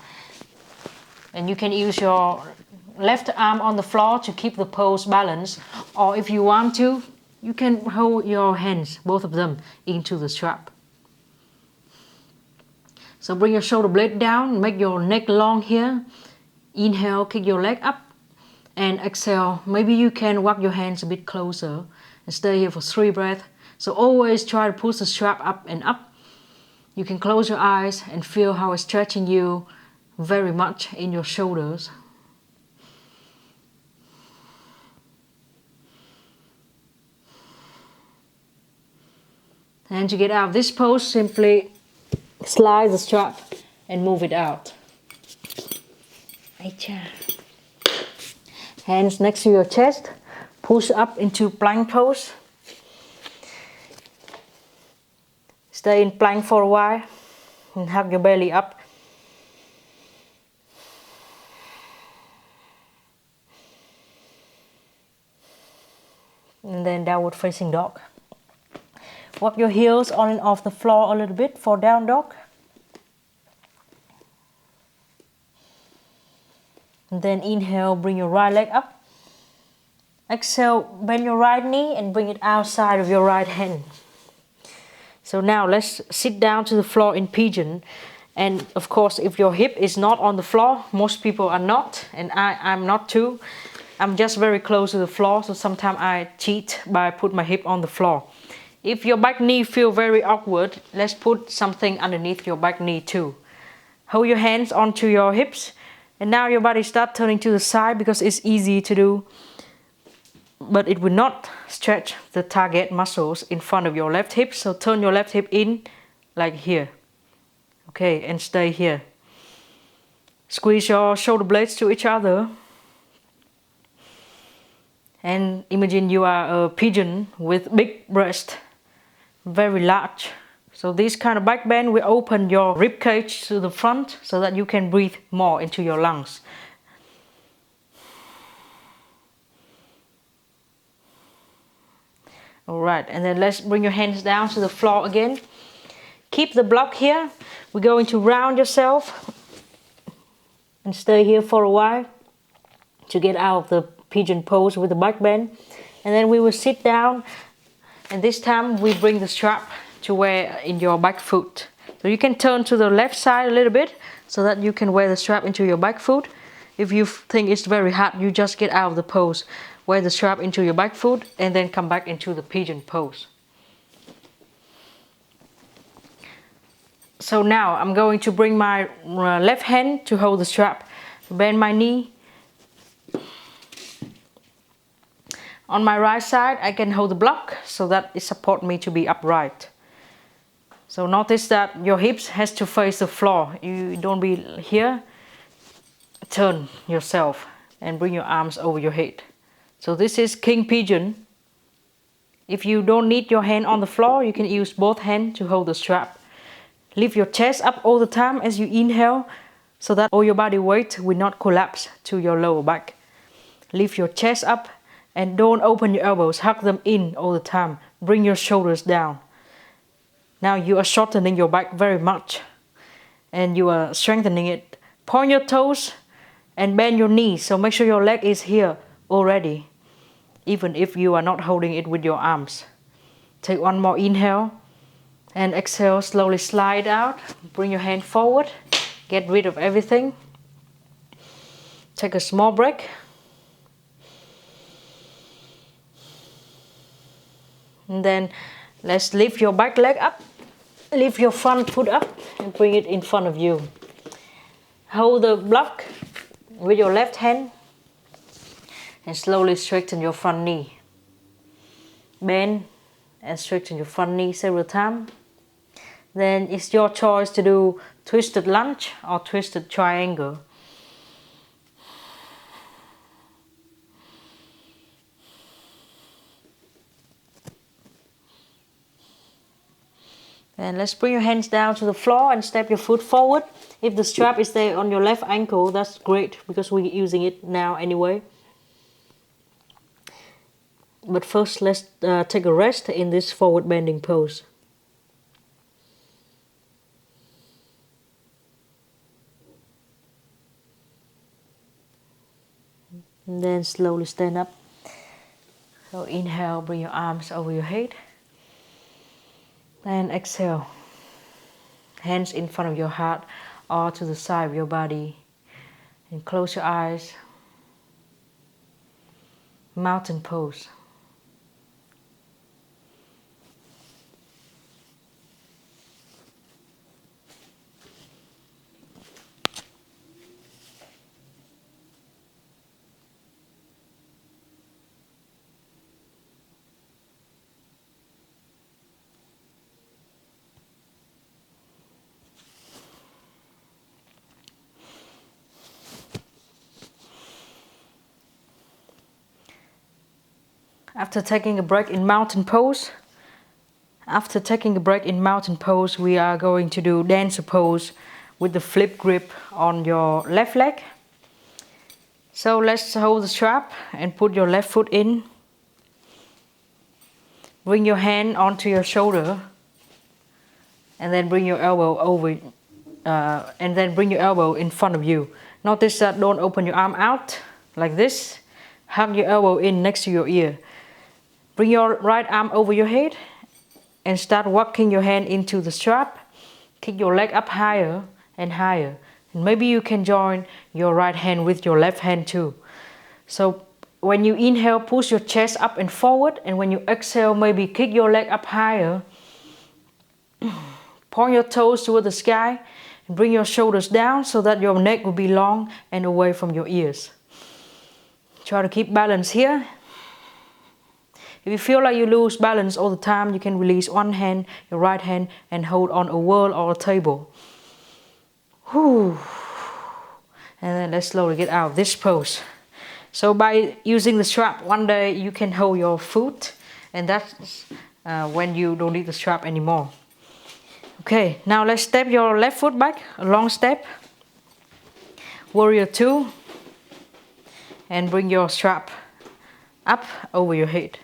And you can use your left arm on the floor to keep the pose balanced. Or if you want to, you can hold your hands, both of them, into the strap. So bring your shoulder blade down, make your neck long here. Inhale, kick your leg up. And exhale, maybe you can walk your hands a bit closer. And stay here for 3 breaths. So always try to push the strap up and up. You can close your eyes and feel how it's stretching you very much in your shoulders. And to get out of this pose, simply slide the strap and move it out. Hands next to your chest, push up into plank pose. Stay in plank for a while and hug your belly up. And then downward facing dog. Walk your heels on and off the floor a little bit for down dog. And then inhale, bring your right leg up. Exhale, bend your right knee and bring it outside of your right hand. So now let's sit down to the floor in pigeon. And of course, if your hip is not on the floor, most people are not, and I'm not too. I'm just very close to the floor, so sometimes I cheat by put my hip on the floor. If your back knee feel very awkward, let's put something underneath your back knee too. Hold your hands onto your hips, and now your body start turning to the side because it's easy to do, but it will not stretch the target muscles in front of your left hip. So turn your left hip in like here. Okay, and stay here. Squeeze your shoulder blades to each other. And imagine you are a pigeon with big breast, very large. So this kind of back bend will open your rib cage to the front so that you can breathe more into your lungs. Alright, and then let's bring your hands down to the floor again. Keep the block here. We're going to round yourself and stay here for a while to get out of the pigeon pose with the back bend. And then we will sit down, and this time we bring the strap to wear in your back foot. So you can turn to the left side a little bit so that you can wear the strap into your back foot. If you think it's very hard, you just get out of the pose, wear the strap into your back foot, and then come back into the pigeon pose. So now I'm going to bring my left hand to hold the strap, bend my knee. On my right side, I can hold the block so that it supports me to be upright. So notice that your hips has to face the floor. You don't be here. Turn yourself and bring your arms over your head. So this is King Pigeon. If you don't need your hand on the floor, you can use both hands to hold the strap. Lift your chest up all the time as you inhale so that all your body weight will not collapse to your lower back. Lift your chest up and don't open your elbows, hug them in all the time. Bring your shoulders down. Now you are shortening your back very much and you are strengthening it. Point your toes and bend your knees, so make sure your leg is here already, even if you are not holding it with your arms. Take one more inhale and exhale, slowly slide out. Bring your hand forward, get rid of everything. Take a small break. And then let's lift your back leg up, lift your front foot up and bring it in front of you. Hold the block with your left hand and slowly straighten your front knee. Bend and straighten your front knee several times. Then it's your choice to do twisted lunge or twisted triangle. And let's bring your hands down to the floor and step your foot forward. If the strap is there on your left ankle, that's great because we're using it now anyway. But first, let's take a rest in this forward bending pose. And then slowly stand up. So inhale, bring your arms over your head. And exhale. Hands in front of your heart or to the side of your body. And close your eyes. Mountain pose. After taking a break in mountain pose, we are going to do dancer pose with the flip grip on your left leg. So let's hold the strap and put your left foot in. Bring your hand onto your shoulder and then bring your elbow over in front of you. Notice that don't open your arm out like this. Hug your elbow in next to your ear. Bring your right arm over your head and start walking your hand into the strap. Kick your leg up higher and higher. And maybe you can join your right hand with your left hand too. So when you inhale, push your chest up and forward, and when you exhale, maybe kick your leg up higher. Point your toes toward the sky, and bring your shoulders down so that your neck will be long and away from your ears. Try to keep balance here. If you feel like you lose balance all the time, you can release one hand, your right hand, and hold on a wall or a table. Whew. And then let's slowly get out of this pose. So by using the strap, one day you can hold your foot, and that's when you don't need the strap anymore. Okay, now let's step your left foot back, a long step. Warrior 2. And bring your strap up over your head.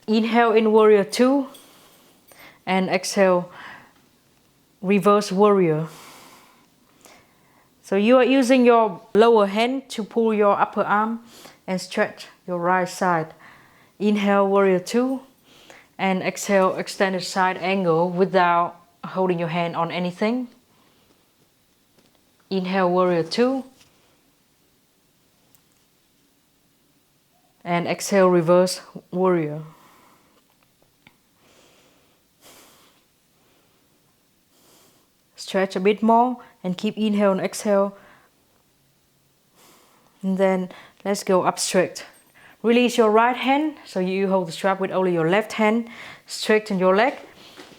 Inhale in Warrior 2 and exhale Reverse Warrior. So you are using your lower hand to pull your upper arm and stretch your right side. Inhale Warrior 2 and exhale extended side angle without holding your hand on anything. Inhale Warrior 2 and exhale Reverse Warrior. Stretch a bit more and keep inhale and exhale. And then let's go up straight. Release your right hand, so you hold the strap with only your left hand. Straighten your leg.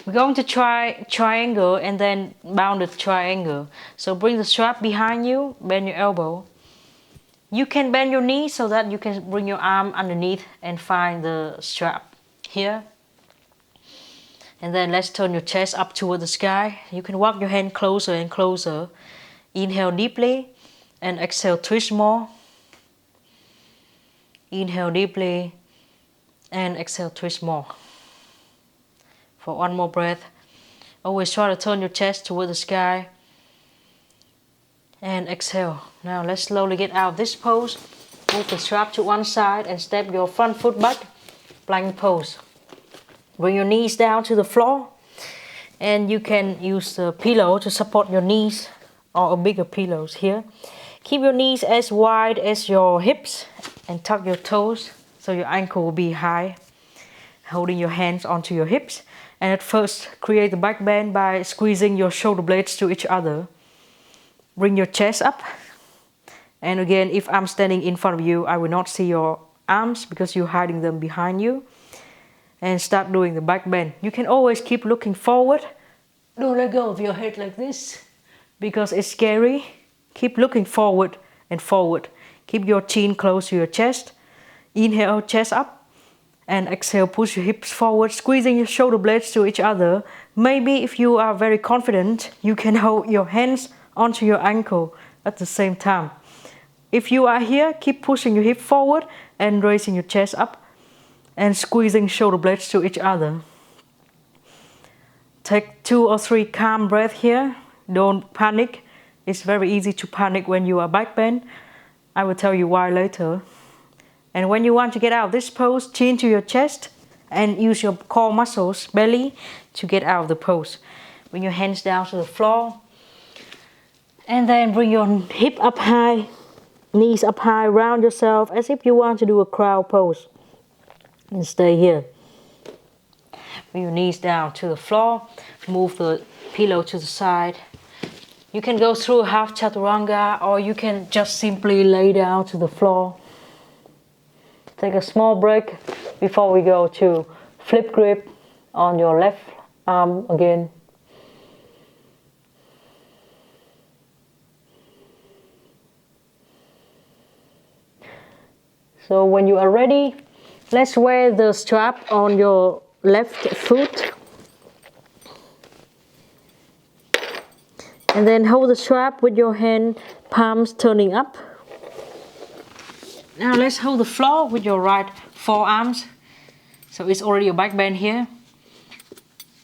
We're going to try triangle and then bounded triangle. So bring the strap behind you, bend your elbow. You can bend your knee so that you can bring your arm underneath and find the strap here. And then let's turn your chest up toward the sky. You can walk your hand closer and closer. Inhale deeply and exhale, twist more. Inhale deeply and exhale, twist more. For one more breath. Always try to turn your chest toward the sky. And exhale. Now let's slowly get out of this pose. Move the strap to one side and step your front foot back. Plank pose. Bring your knees down to the floor. And you can use the pillow to support your knees or bigger pillows here. Keep your knees as wide as your hips and tuck your toes so your ankle will be high. Holding your hands onto your hips. And at first, create the back bend by squeezing your shoulder blades to each other. Bring your chest up. And again, if I'm standing in front of you, I will not see your arms because you're hiding them behind you. And start doing the back bend. You can always keep looking forward. Don't let go of your head like this because it's scary. Keep looking forward and forward. Keep your chin close to your chest. Inhale, chest up. And exhale, push your hips forward, squeezing your shoulder blades to each other. Maybe if you are very confident, you can hold your hands onto your ankle at the same time. If you are here, keep pushing your hip forward and raising your chest up. And squeezing shoulder blades to each other. Take 2 or 3 calm breaths here. Don't panic. It's very easy to panic when you are back bend. I will tell you why later. And when you want to get out of this pose, chin to your chest and use your core muscles, belly, to get out of the pose. Bring your hands down to the floor. And then bring your hip up high, knees up high, round yourself as if you want to do a crow pose. And stay here. Bring your knees down to the floor. Move the pillow to the side. You can go through a half chaturanga or you can just simply lay down to the floor. Take a small break before we go to flip grip on your left arm again. So when you are ready, let's wear the strap on your left foot. And then hold the strap with your hand palms turning up. Now let's hold the floor with your right forearms. So it's already a back bend here.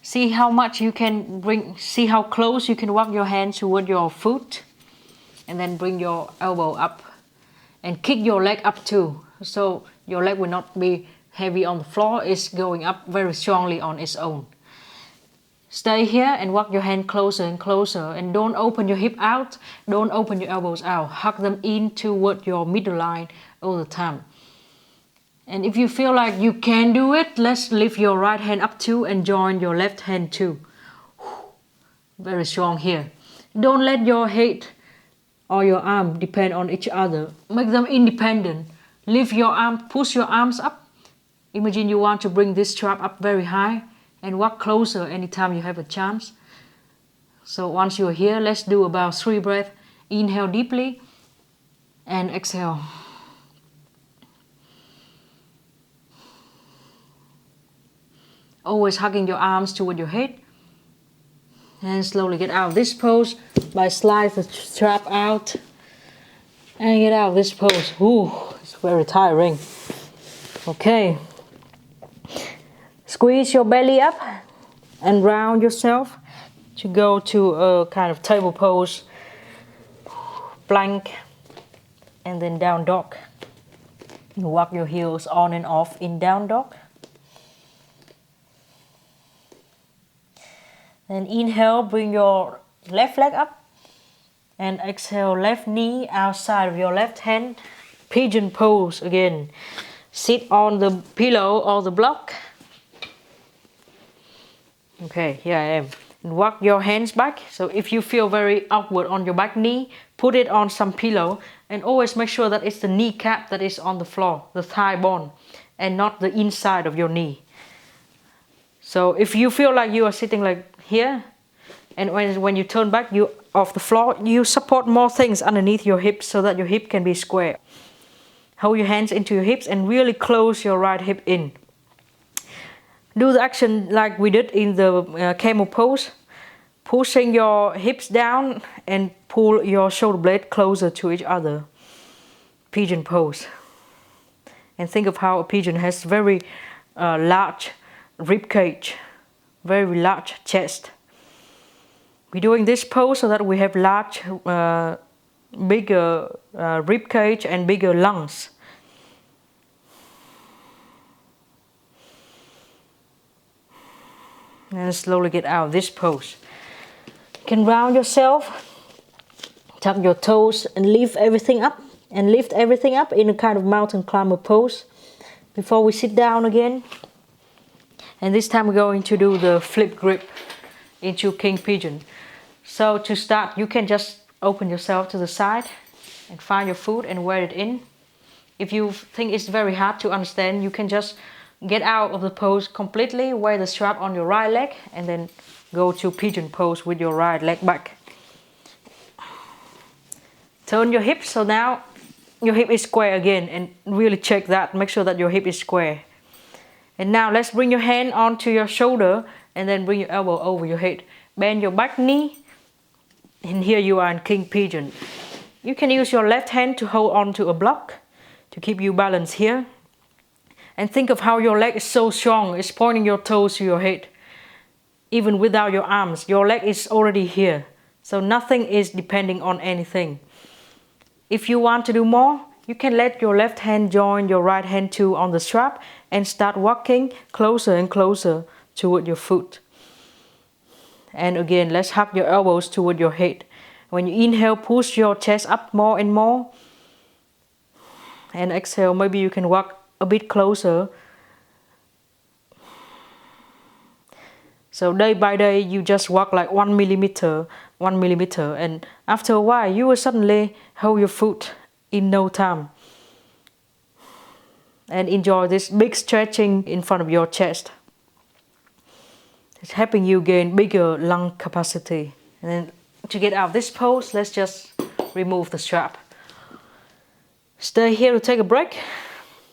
See how much you can bring, see how close you can walk your hands toward your foot. And then bring your elbow up. And kick your leg up too. So your leg will not be heavy on the floor. It's going up very strongly on its own. Stay here and walk your hand closer and closer, and don't open your hip out, don't open your elbows out. Hug them in toward your middle line all the time. And if you feel like you can do it, let's lift your right hand up too and join your left hand too. Very strong here. Don't let your head or your arm depend on each other. Make them independent. Lift your arm, push your arms up. Imagine you want to bring this strap up very high and walk closer anytime you have a chance. So once you're here, let's do about 3 breaths. Inhale deeply and exhale. Always hugging your arms toward your head. And slowly get out of this pose by slide the strap out. And get out of this pose. Ooh, it's very tiring. Okay. Squeeze your belly up and round yourself to go to a kind of table pose, plank, and then down dog. You walk your heels on and off in down dog. Then inhale, bring your left leg up, and exhale, left knee outside of your left hand. Pigeon pose again. Sit on the pillow or the block. Okay, here I am. And walk your hands back. So if you feel very awkward on your back knee, put it on some pillow, and always make sure that it's the kneecap that is on the floor, the thigh bone, and not the inside of your knee. So if you feel like you are sitting like here, and when you turn back you off the floor, you support more things underneath your hips so that your hip can be square. Hold your hands into your hips and really close your right hip in. Do the action like we did in the camel pose, pushing your hips down and pull your shoulder blade closer to each other. Pigeon pose. And think of how a pigeon has very large rib cage, very large chest. We're doing this pose so that we have large, bigger rib cage and bigger lungs. And slowly get out of this pose. You can round yourself, tap your toes and lift everything up. And lift everything up in a kind of mountain climber pose. Before we sit down again. And this time we're going to do the flip grip into King Pigeon. So to start, you can just open yourself to the side and find your foot and wear it in. If you think it's very hard to understand, you can just get out of the pose completely, wear the strap on your right leg, and then go to Pigeon pose with your right leg back. Turn your hips, so now your hip is square again, and really check that, make sure that your hip is square. And now let's bring your hand onto your shoulder and then bring your elbow over your head. Bend your back knee, and here you are in King Pigeon. You can use your left hand to hold on to a block to keep you balanced here. And think of how your leg is so strong, it's pointing your toes to your head. Even without your arms, your leg is already here. So nothing is depending on anything. If you want to do more, you can let your left hand join your right hand too on the strap and start walking closer and closer toward your foot. And again, let's hug your elbows toward your head. When you inhale, push your chest up more and more. And exhale, maybe you can walk a bit closer. So day by day, you just walk like 1 millimeter, and after a while, you will suddenly hold your foot in no time. And enjoy this big stretching in front of your chest. It's helping you gain bigger lung capacity. And then to get out of this pose, let's just remove the strap. Stay here to take a break.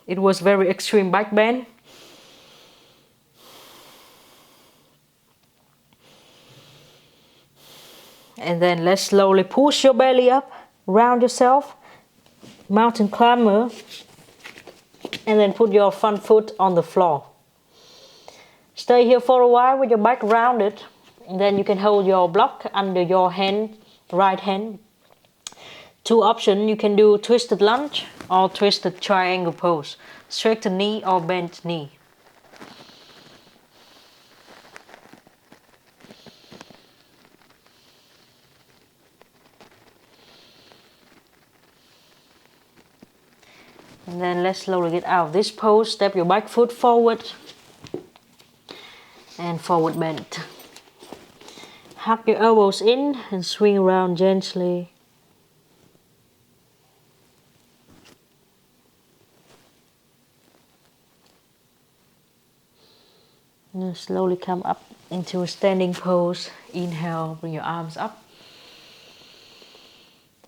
It was very extreme back bend. And then let's slowly push your belly up, round yourself, mountain climber, and then put your front foot on the floor. Stay here for a while with your back rounded, and then you can hold your block under your hand, right hand. Two options, you can do twisted lunge or twisted triangle pose. Straighten knee or bend knee. And then let's slowly get out of this pose. Step your back foot forward and forward bend. Hug your elbows in and swing around gently. And slowly come up into a standing pose. Inhale, bring your arms up.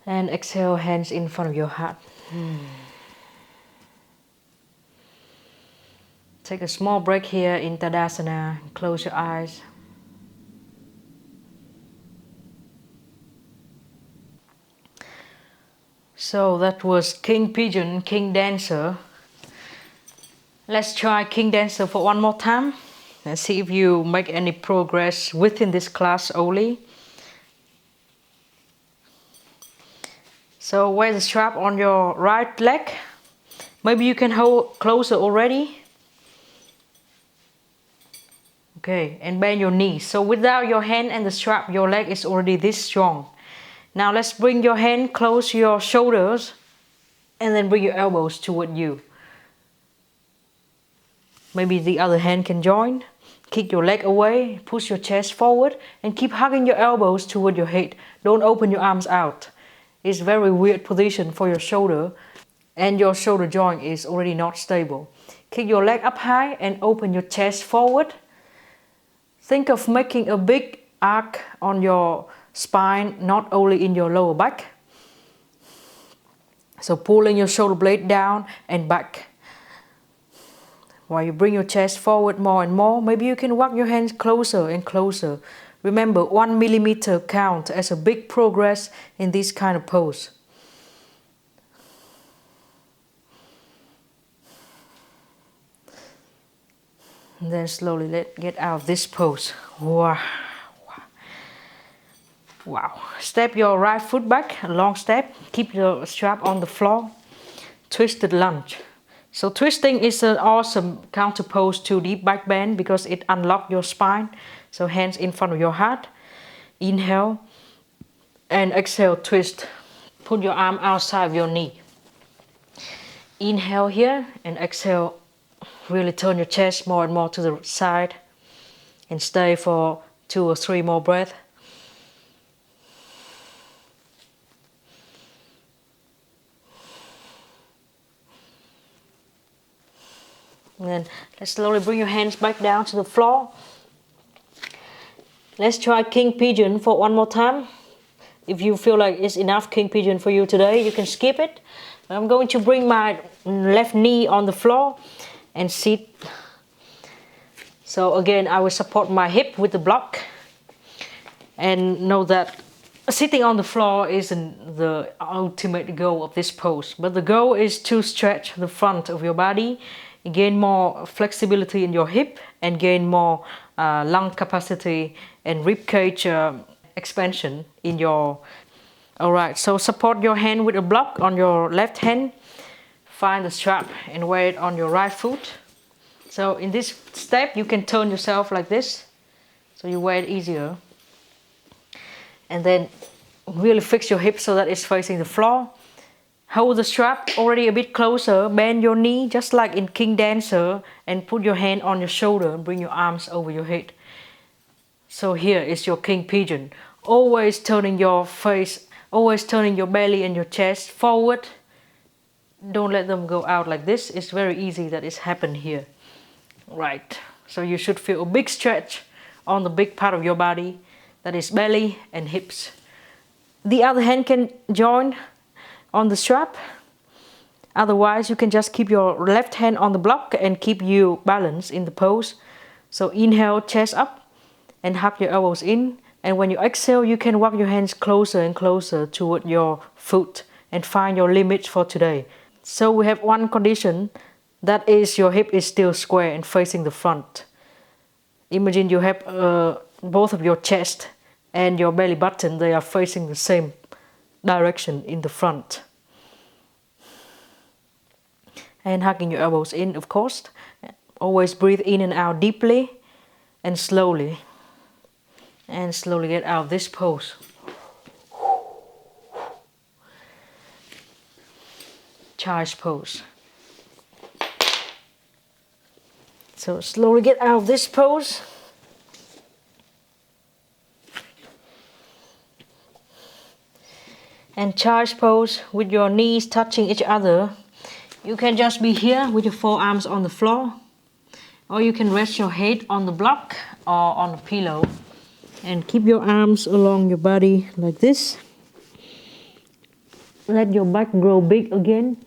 And exhale, hands in front of your heart. Take a small break here in Tadasana. Close your eyes. So that was King Pigeon, King Dancer. Let's try King Dancer for one more time and see if you make any progress within this class only. So wear the strap on your right leg. Maybe you can hold closer already. Okay, and bend your knees. So without your hand and the strap, your leg is already this strong. Now let's bring your hand close to your shoulders and then bring your elbows toward you. Maybe the other hand can join. Kick your leg away, push your chest forward and keep hugging your elbows toward your head. Don't open your arms out. It's a very weird position for your shoulder and your shoulder joint is already not stable. Kick your leg up high and open your chest forward. Think of making a big arc on your spine, not only in your lower back. So pulling your shoulder blade down and back. While you bring your chest forward more and more, maybe you can walk your hands closer and closer. Remember, 1 millimeter count as a big progress in this kind of pose. And then slowly get out of this pose. Wow. Wow. Step your right foot back, a long step. Keep your strap on the floor. Twisted lunge. So twisting is an awesome counter pose to deep back bend because it unlocks your spine. So hands in front of your heart. Inhale and exhale, twist. Put your arm outside of your knee. Inhale here and exhale. Really turn your chest more and more to the side. And stay for 2 or 3 more breaths. And then let's slowly bring your hands back down to the floor. Let's try King Pigeon for one more time. If you feel like it's enough King Pigeon for you today, you can skip it. I'm going to bring my left knee on the floor and sit. So again, I will support my hip with the block. And know that sitting on the floor isn't the ultimate goal of this pose. But the goal is to stretch the front of your body, gain more flexibility in your hip and gain more lung capacity and rib cage expansion in your... Alright, so support your hand with a block on your left hand. Find the strap and wear it on your right foot. So in this step you can turn yourself like this. So you wear it easier. And then really fix your hip so that it's facing the floor. Hold the strap already a bit closer, bend your knee just like in King Dancer and put your hand on your shoulder and bring your arms over your head. So here is your King Pigeon. Always turning your face, always turning your belly and your chest forward. Don't let them go out like this. It's very easy that it's happened here. Right, so you should feel a big stretch on the big part of your body. That is belly and hips. The other hand can join on the strap. Otherwise, you can just keep your left hand on the block and keep you balanced in the pose. So inhale, chest up and hug your elbows in. And when you exhale, you can walk your hands closer and closer toward your foot and find your limits for today. So we have one condition, that is your hip is still square and facing the front. Imagine you have both of your chest and your belly button, they are facing the same direction in the front. And hugging your elbows in, of course. Always breathe in and out deeply and slowly. And slowly get out of this pose. Child's pose. So slowly get out of this pose. And charge pose with your knees touching each other. You can just be here with your forearms on the floor, or you can rest your head on the block or on a pillow and keep your arms along your body like this. Let your back grow big again.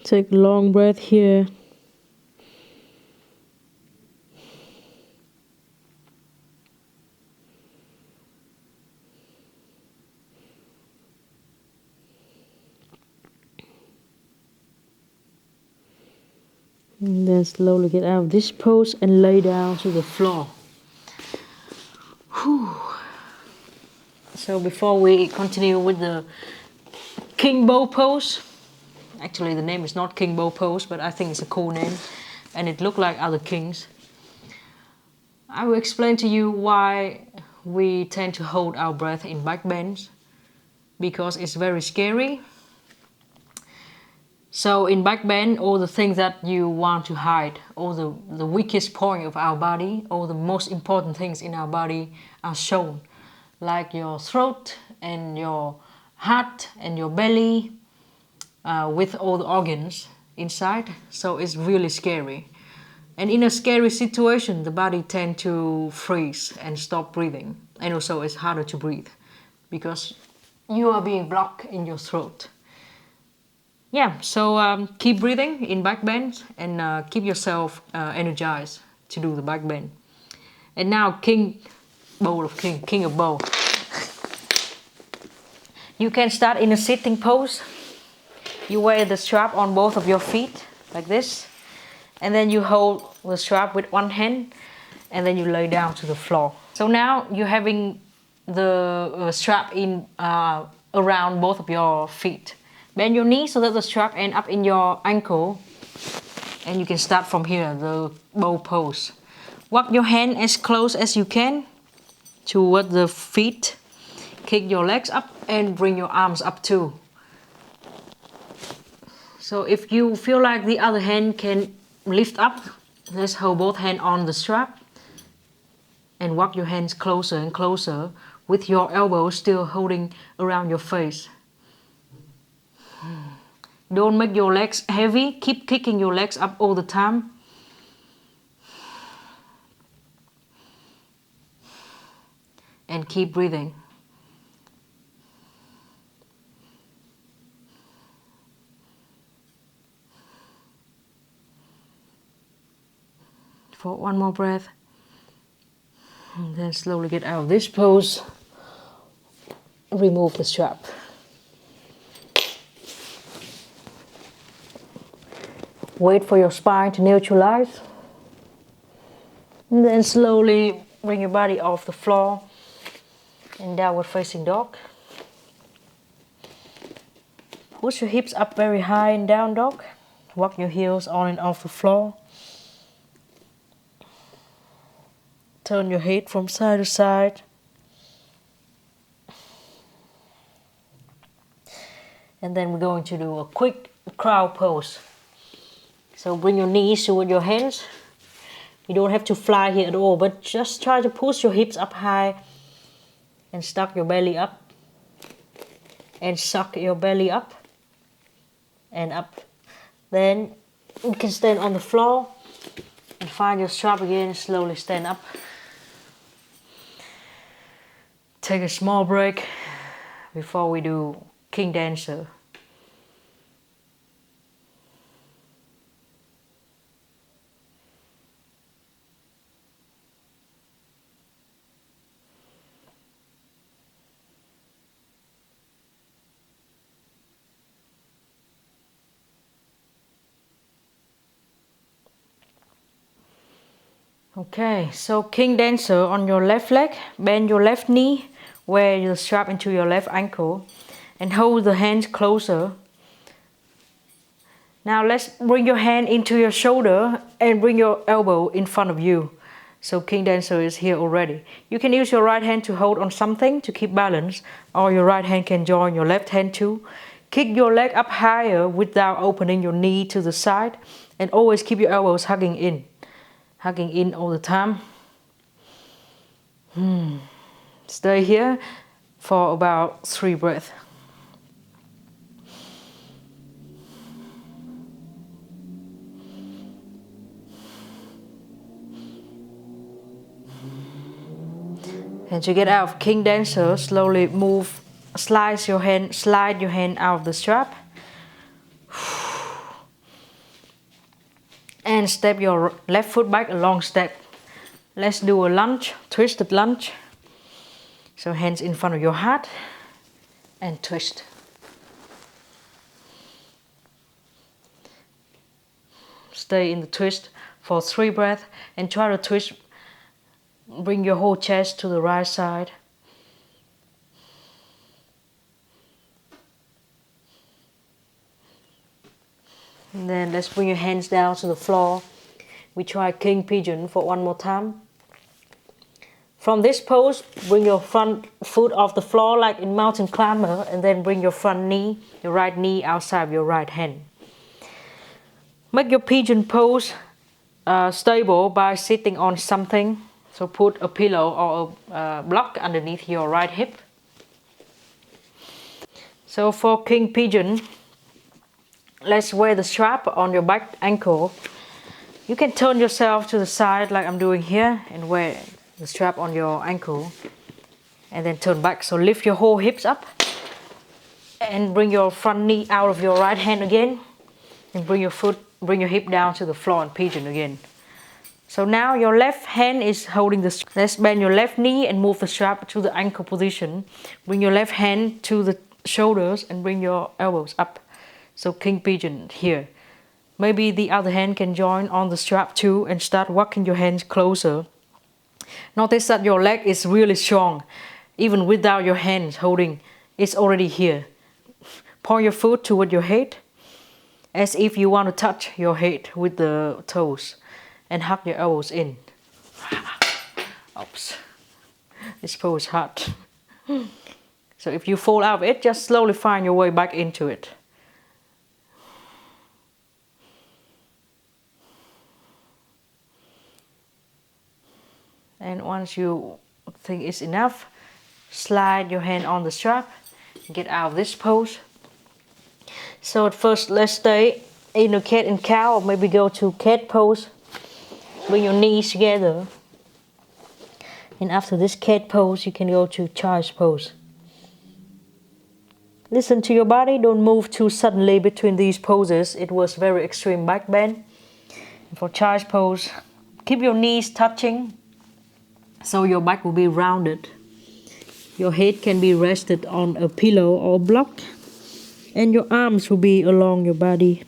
Take a long breath here. And then slowly get out of this pose and lay down to the floor. Whew. So before we continue with the King Bow pose, actually the name is not King Bow pose, but I think it's a cool name and it looked like other kings. I will explain to you why we tend to hold our breath in backbends, because it's very scary. So in backbend, all the things that you want to hide, all the weakest point of our body, all the most important things in our body are shown, like your throat and your heart and your belly, with all the organs inside. So it's really scary. And in a scary situation, the body tends to freeze and stop breathing. And also it's harder to breathe because you are being blocked in your throat. Yeah, so keep breathing in backbend and keep yourself energized to do the backbend. And now king of bow. You can start in a sitting pose. You wear the strap on both of your feet like this. And then you hold the strap with one hand and then you lay down to the floor. So now you're having the strap in around both of your feet. Bend your knee so that the strap ends up in your ankle. And you can start from here, the bow pose. Walk your hand as close as you can toward the feet. Kick your legs up and bring your arms up too. So if you feel like the other hand can lift up, let's hold both hands on the strap. And walk your hands closer and closer with your elbows still holding around your face. Don't make your legs heavy. Keep kicking your legs up all the time. And keep breathing. For one more breath. And then slowly get out of this pose. Remove the strap. Wait for your spine to neutralize. And then slowly bring your body off the floor in downward facing dog. Push your hips up very high in down dog. Walk your heels on and off the floor. Turn your head from side to side. And then we're going to do a quick crow pose. So bring your knees toward your hands. You don't have to fly here at all, but just try to push your hips up high and stuck your belly up. And suck your belly up and up. Then you can stand on the floor and find your strap again. Slowly stand up. Take a small break before we do King Dancer. Okay, so King Dancer on your left leg, bend your left knee, wear the strap into your left ankle and hold the hands closer. Now let's bring your hand into your shoulder and bring your elbow in front of you. So King Dancer is here already. You can use your right hand to hold on something to keep balance, or your right hand can join your left hand too. Kick your leg up higher without opening your knee to the side, and always keep your elbows hugging in all the time. Stay here for about 3 breaths. And to get out of King Dancer, slowly slide your hand out of the strap. And step your left foot back a long step. Let's do a lunge, twisted lunge. So hands in front of your heart and twist. Stay in the twist for 3 breaths and try to twist. Bring your whole chest to the right side. And then let's bring your hands down to the floor. We try King Pigeon for 1 more time. From this pose, bring your front foot off the floor like in mountain climber, and then bring your front knee, your right knee outside of your right hand. Make your pigeon pose stable by sitting on something. So put a pillow or a block underneath your right hip. So for King Pigeon, let's wear the strap on your back ankle. You can turn yourself to the side like I'm doing here and wear the strap on your ankle. And then turn back. So lift your whole hips up. And bring your front knee out of your right hand again. And bring your hip down to the floor and Pigeon again. So now your left hand is holding the strap. Let's bend your left knee and move the strap to the ankle position. Bring your left hand to the shoulders and bring your elbows up. So King Pigeon here. Maybe the other hand can join on the strap too and start walking your hands closer. Notice that your leg is really strong. Even without your hands holding, it's already here. Point your foot toward your head as if you want to touch your head with the toes. And hug your elbows in. Oops. This pose is hard. So if you fall out of it, just slowly find your way back into it. And once you think it's enough, slide your hand on the strap. Get out of this pose. So at first, let's stay in a cat and cow, or maybe go to cat pose. Bring your knees together. And after this cat pose, you can go to child's pose. Listen to your body. Don't move too suddenly between these poses. It was very extreme back bend. And for child's pose, keep your knees touching so your back will be rounded. Your head can be rested on a pillow or block. And your arms will be along your body.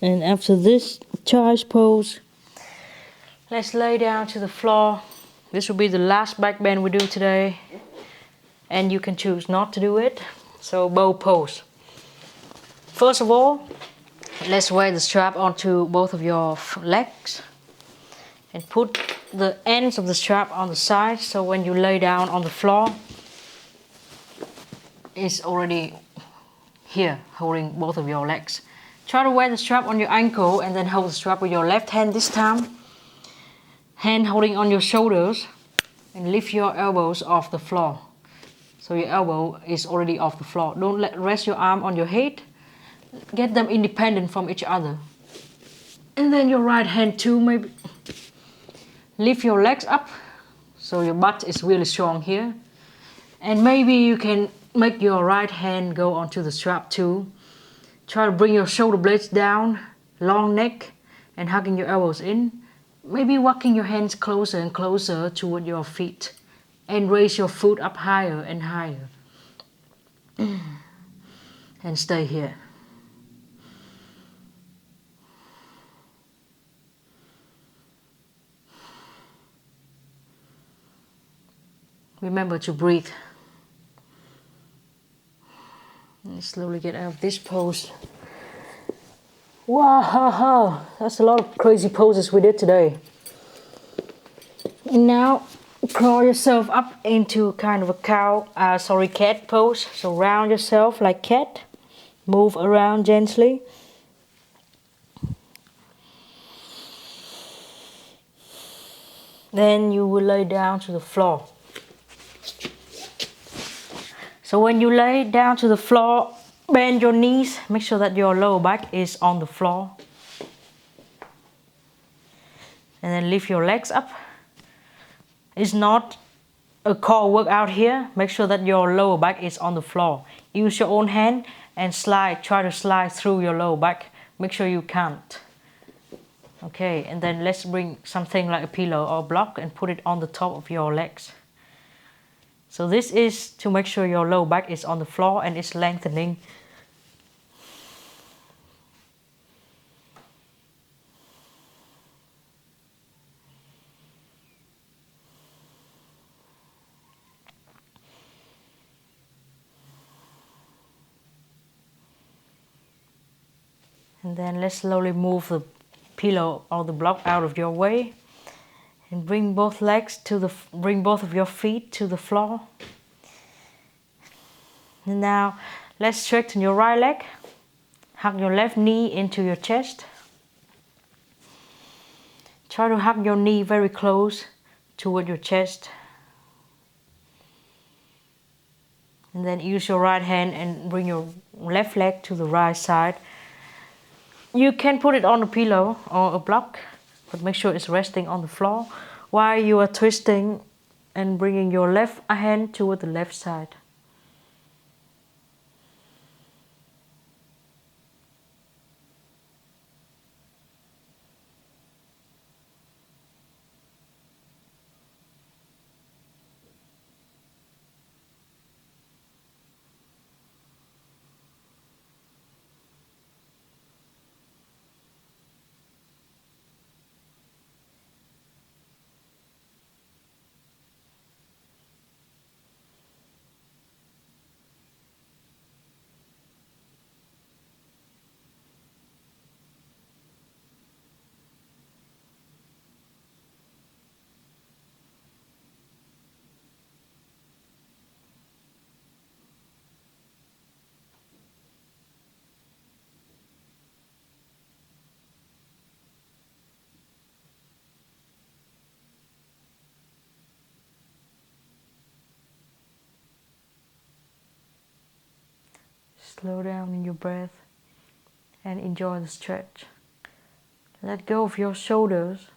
And after this child's pose, let's lay down to the floor. This will be the last back bend we do today. And you can choose not to do it. So bow pose. First of all, let's wear the strap onto both of your legs. And put the ends of the strap on the side. So when you lay down on the floor, is already here, holding both of your legs. Try to wear the strap on your ankle and then hold the strap with your left hand this time. Hand holding on your shoulders and lift your elbows off the floor. So your elbow is already off the floor. Don't rest your arm on your head. Get them independent from each other. And then your right hand too, maybe. Lift your legs up so your butt is really strong here. And maybe you can make your right hand go onto the strap too. Try to bring your shoulder blades down, long neck, and hugging your elbows in. Maybe walking your hands closer and closer toward your feet. And raise your foot up higher and higher. And stay here. Remember to breathe. And slowly get out of this pose. Wow, that's a lot of crazy poses we did today. And now crawl yourself up into kind of a cat pose. So round yourself like cat. Move around gently. Then you will lay down to the floor. So when you lay down to the floor, bend your knees. Make sure that your lower back is on the floor. And then lift your legs up. It's not a core workout here. Make sure that your lower back is on the floor. Use your own hand and slide. Try to slide through your lower back. Make sure you can't. Okay, and then let's bring something like a pillow or block and put it on the top of your legs. So this is to make sure your lower back is on the floor and it's lengthening. And then let's slowly move the pillow or the block out of your way. And bring both of your feet to the floor. And now let's straighten your right leg. Hug your left knee into your chest. Try to hug your knee very close toward your chest. And then use your right hand and bring your left leg to the right side. You can put it on a pillow or a block, but make sure it's resting on the floor while you are twisting and bringing your left hand toward the left side. Slow down in your breath and enjoy the stretch. Let go of your shoulders.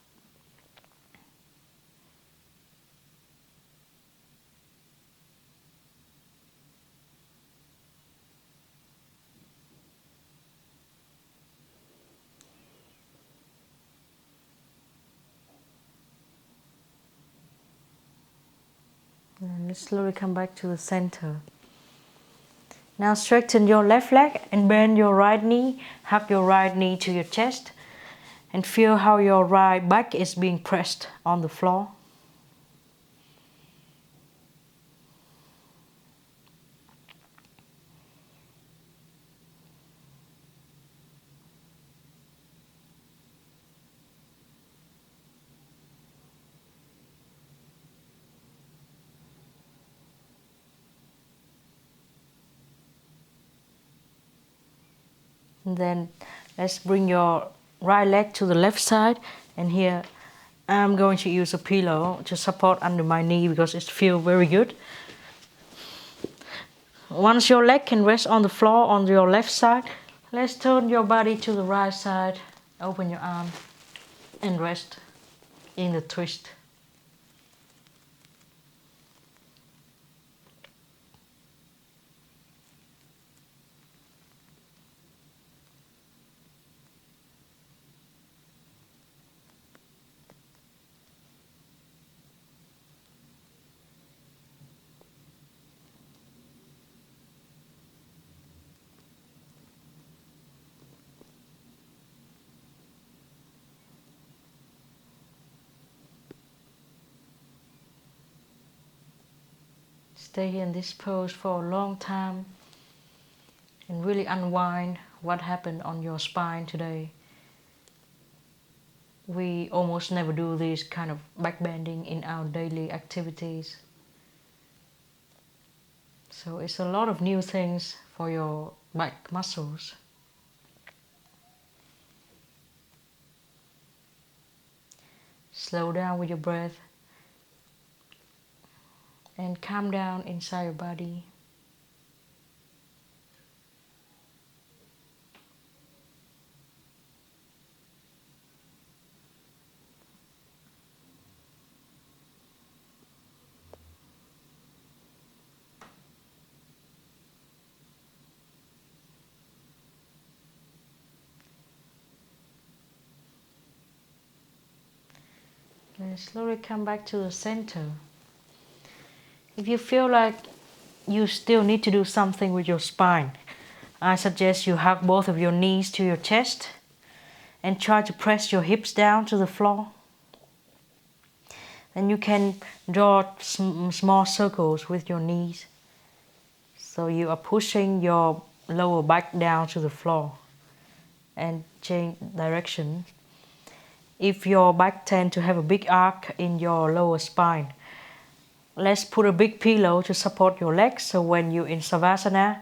And let's slowly come back to the center. Now straighten your left leg and bend your right knee. Hug your right knee to your chest and feel how your right back is being pressed on the floor. And then let's bring your right leg to the left side, and here I'm going to use a pillow to support under my knee because it feels very good. Once your leg can rest on the floor on your left side, let's turn your body to the right side, open your arm and rest in the twist. Stay here in this pose for a long time and really unwind what happened on your spine today. We almost never do this kind of backbending in our daily activities. So it's a lot of new things for your back muscles. Slow down with your breath and calm down inside your body. And slowly come back to the center. If you feel like you still need to do something with your spine, I suggest you hug both of your knees to your chest and try to press your hips down to the floor. Then you can draw small circles with your knees. So you are pushing your lower back down to the floor and change direction. If your back tends to have a big arc in your lower spine, let's put a big pillow to support your legs, so when you're in Savasana,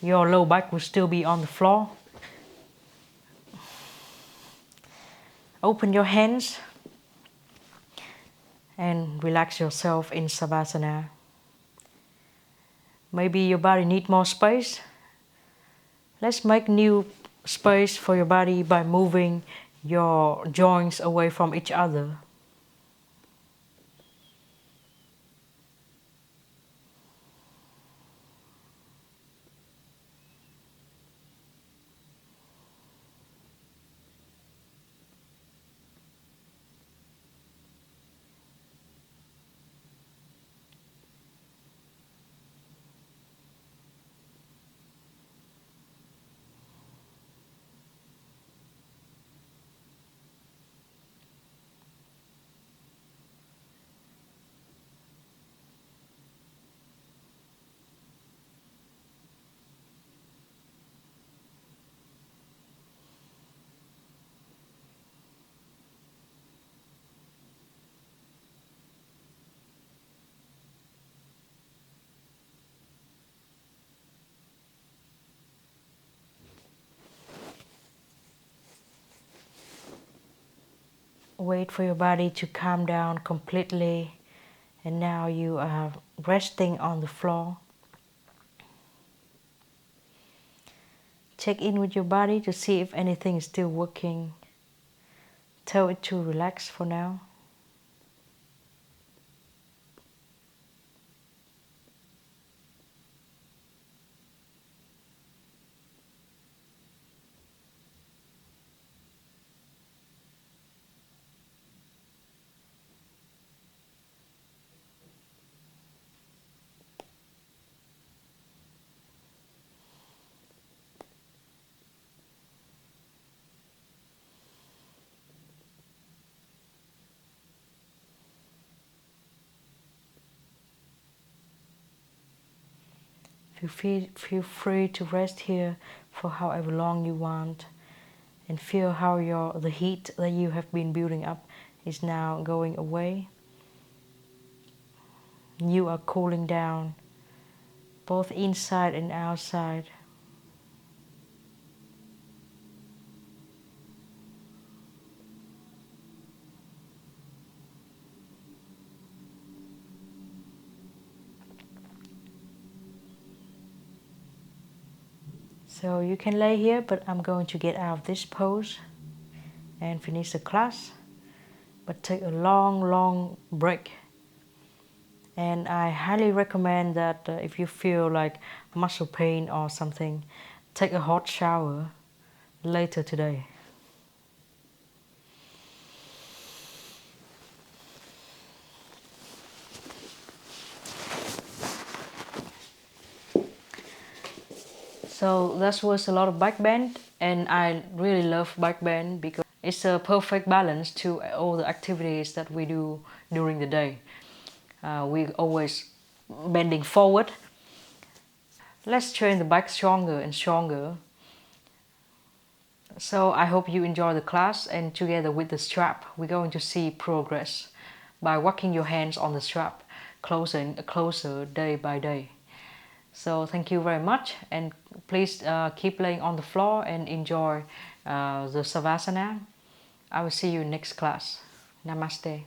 your low back will still be on the floor. Open your hands and relax yourself in Savasana. Maybe your body needs more space. Let's make new space for your body by moving your joints away from each other. Wait for your body to calm down completely, and now you are resting on the floor. Check in with your body to see if anything is still working. Tell it to relax for now. Feel free to rest here for however long you want, and feel how the heat that you have been building up is now going away. You are cooling down, both inside and outside. So you can lay here, but I'm going to get out of this pose and finish the class. But take a long break. And I highly recommend that if you feel like muscle pain or something, take a hot shower later today. So that was a lot of backbend, and I really love backbend because it's a perfect balance to all the activities that we do during the day. We always bending forward. Let's train the back stronger and stronger. So I hope you enjoy the class, and together with the strap we're going to see progress by working your hands on the strap closer and closer day by day. So thank you very much, and please keep laying on the floor and enjoy the Savasana. I will see you next class. Namaste.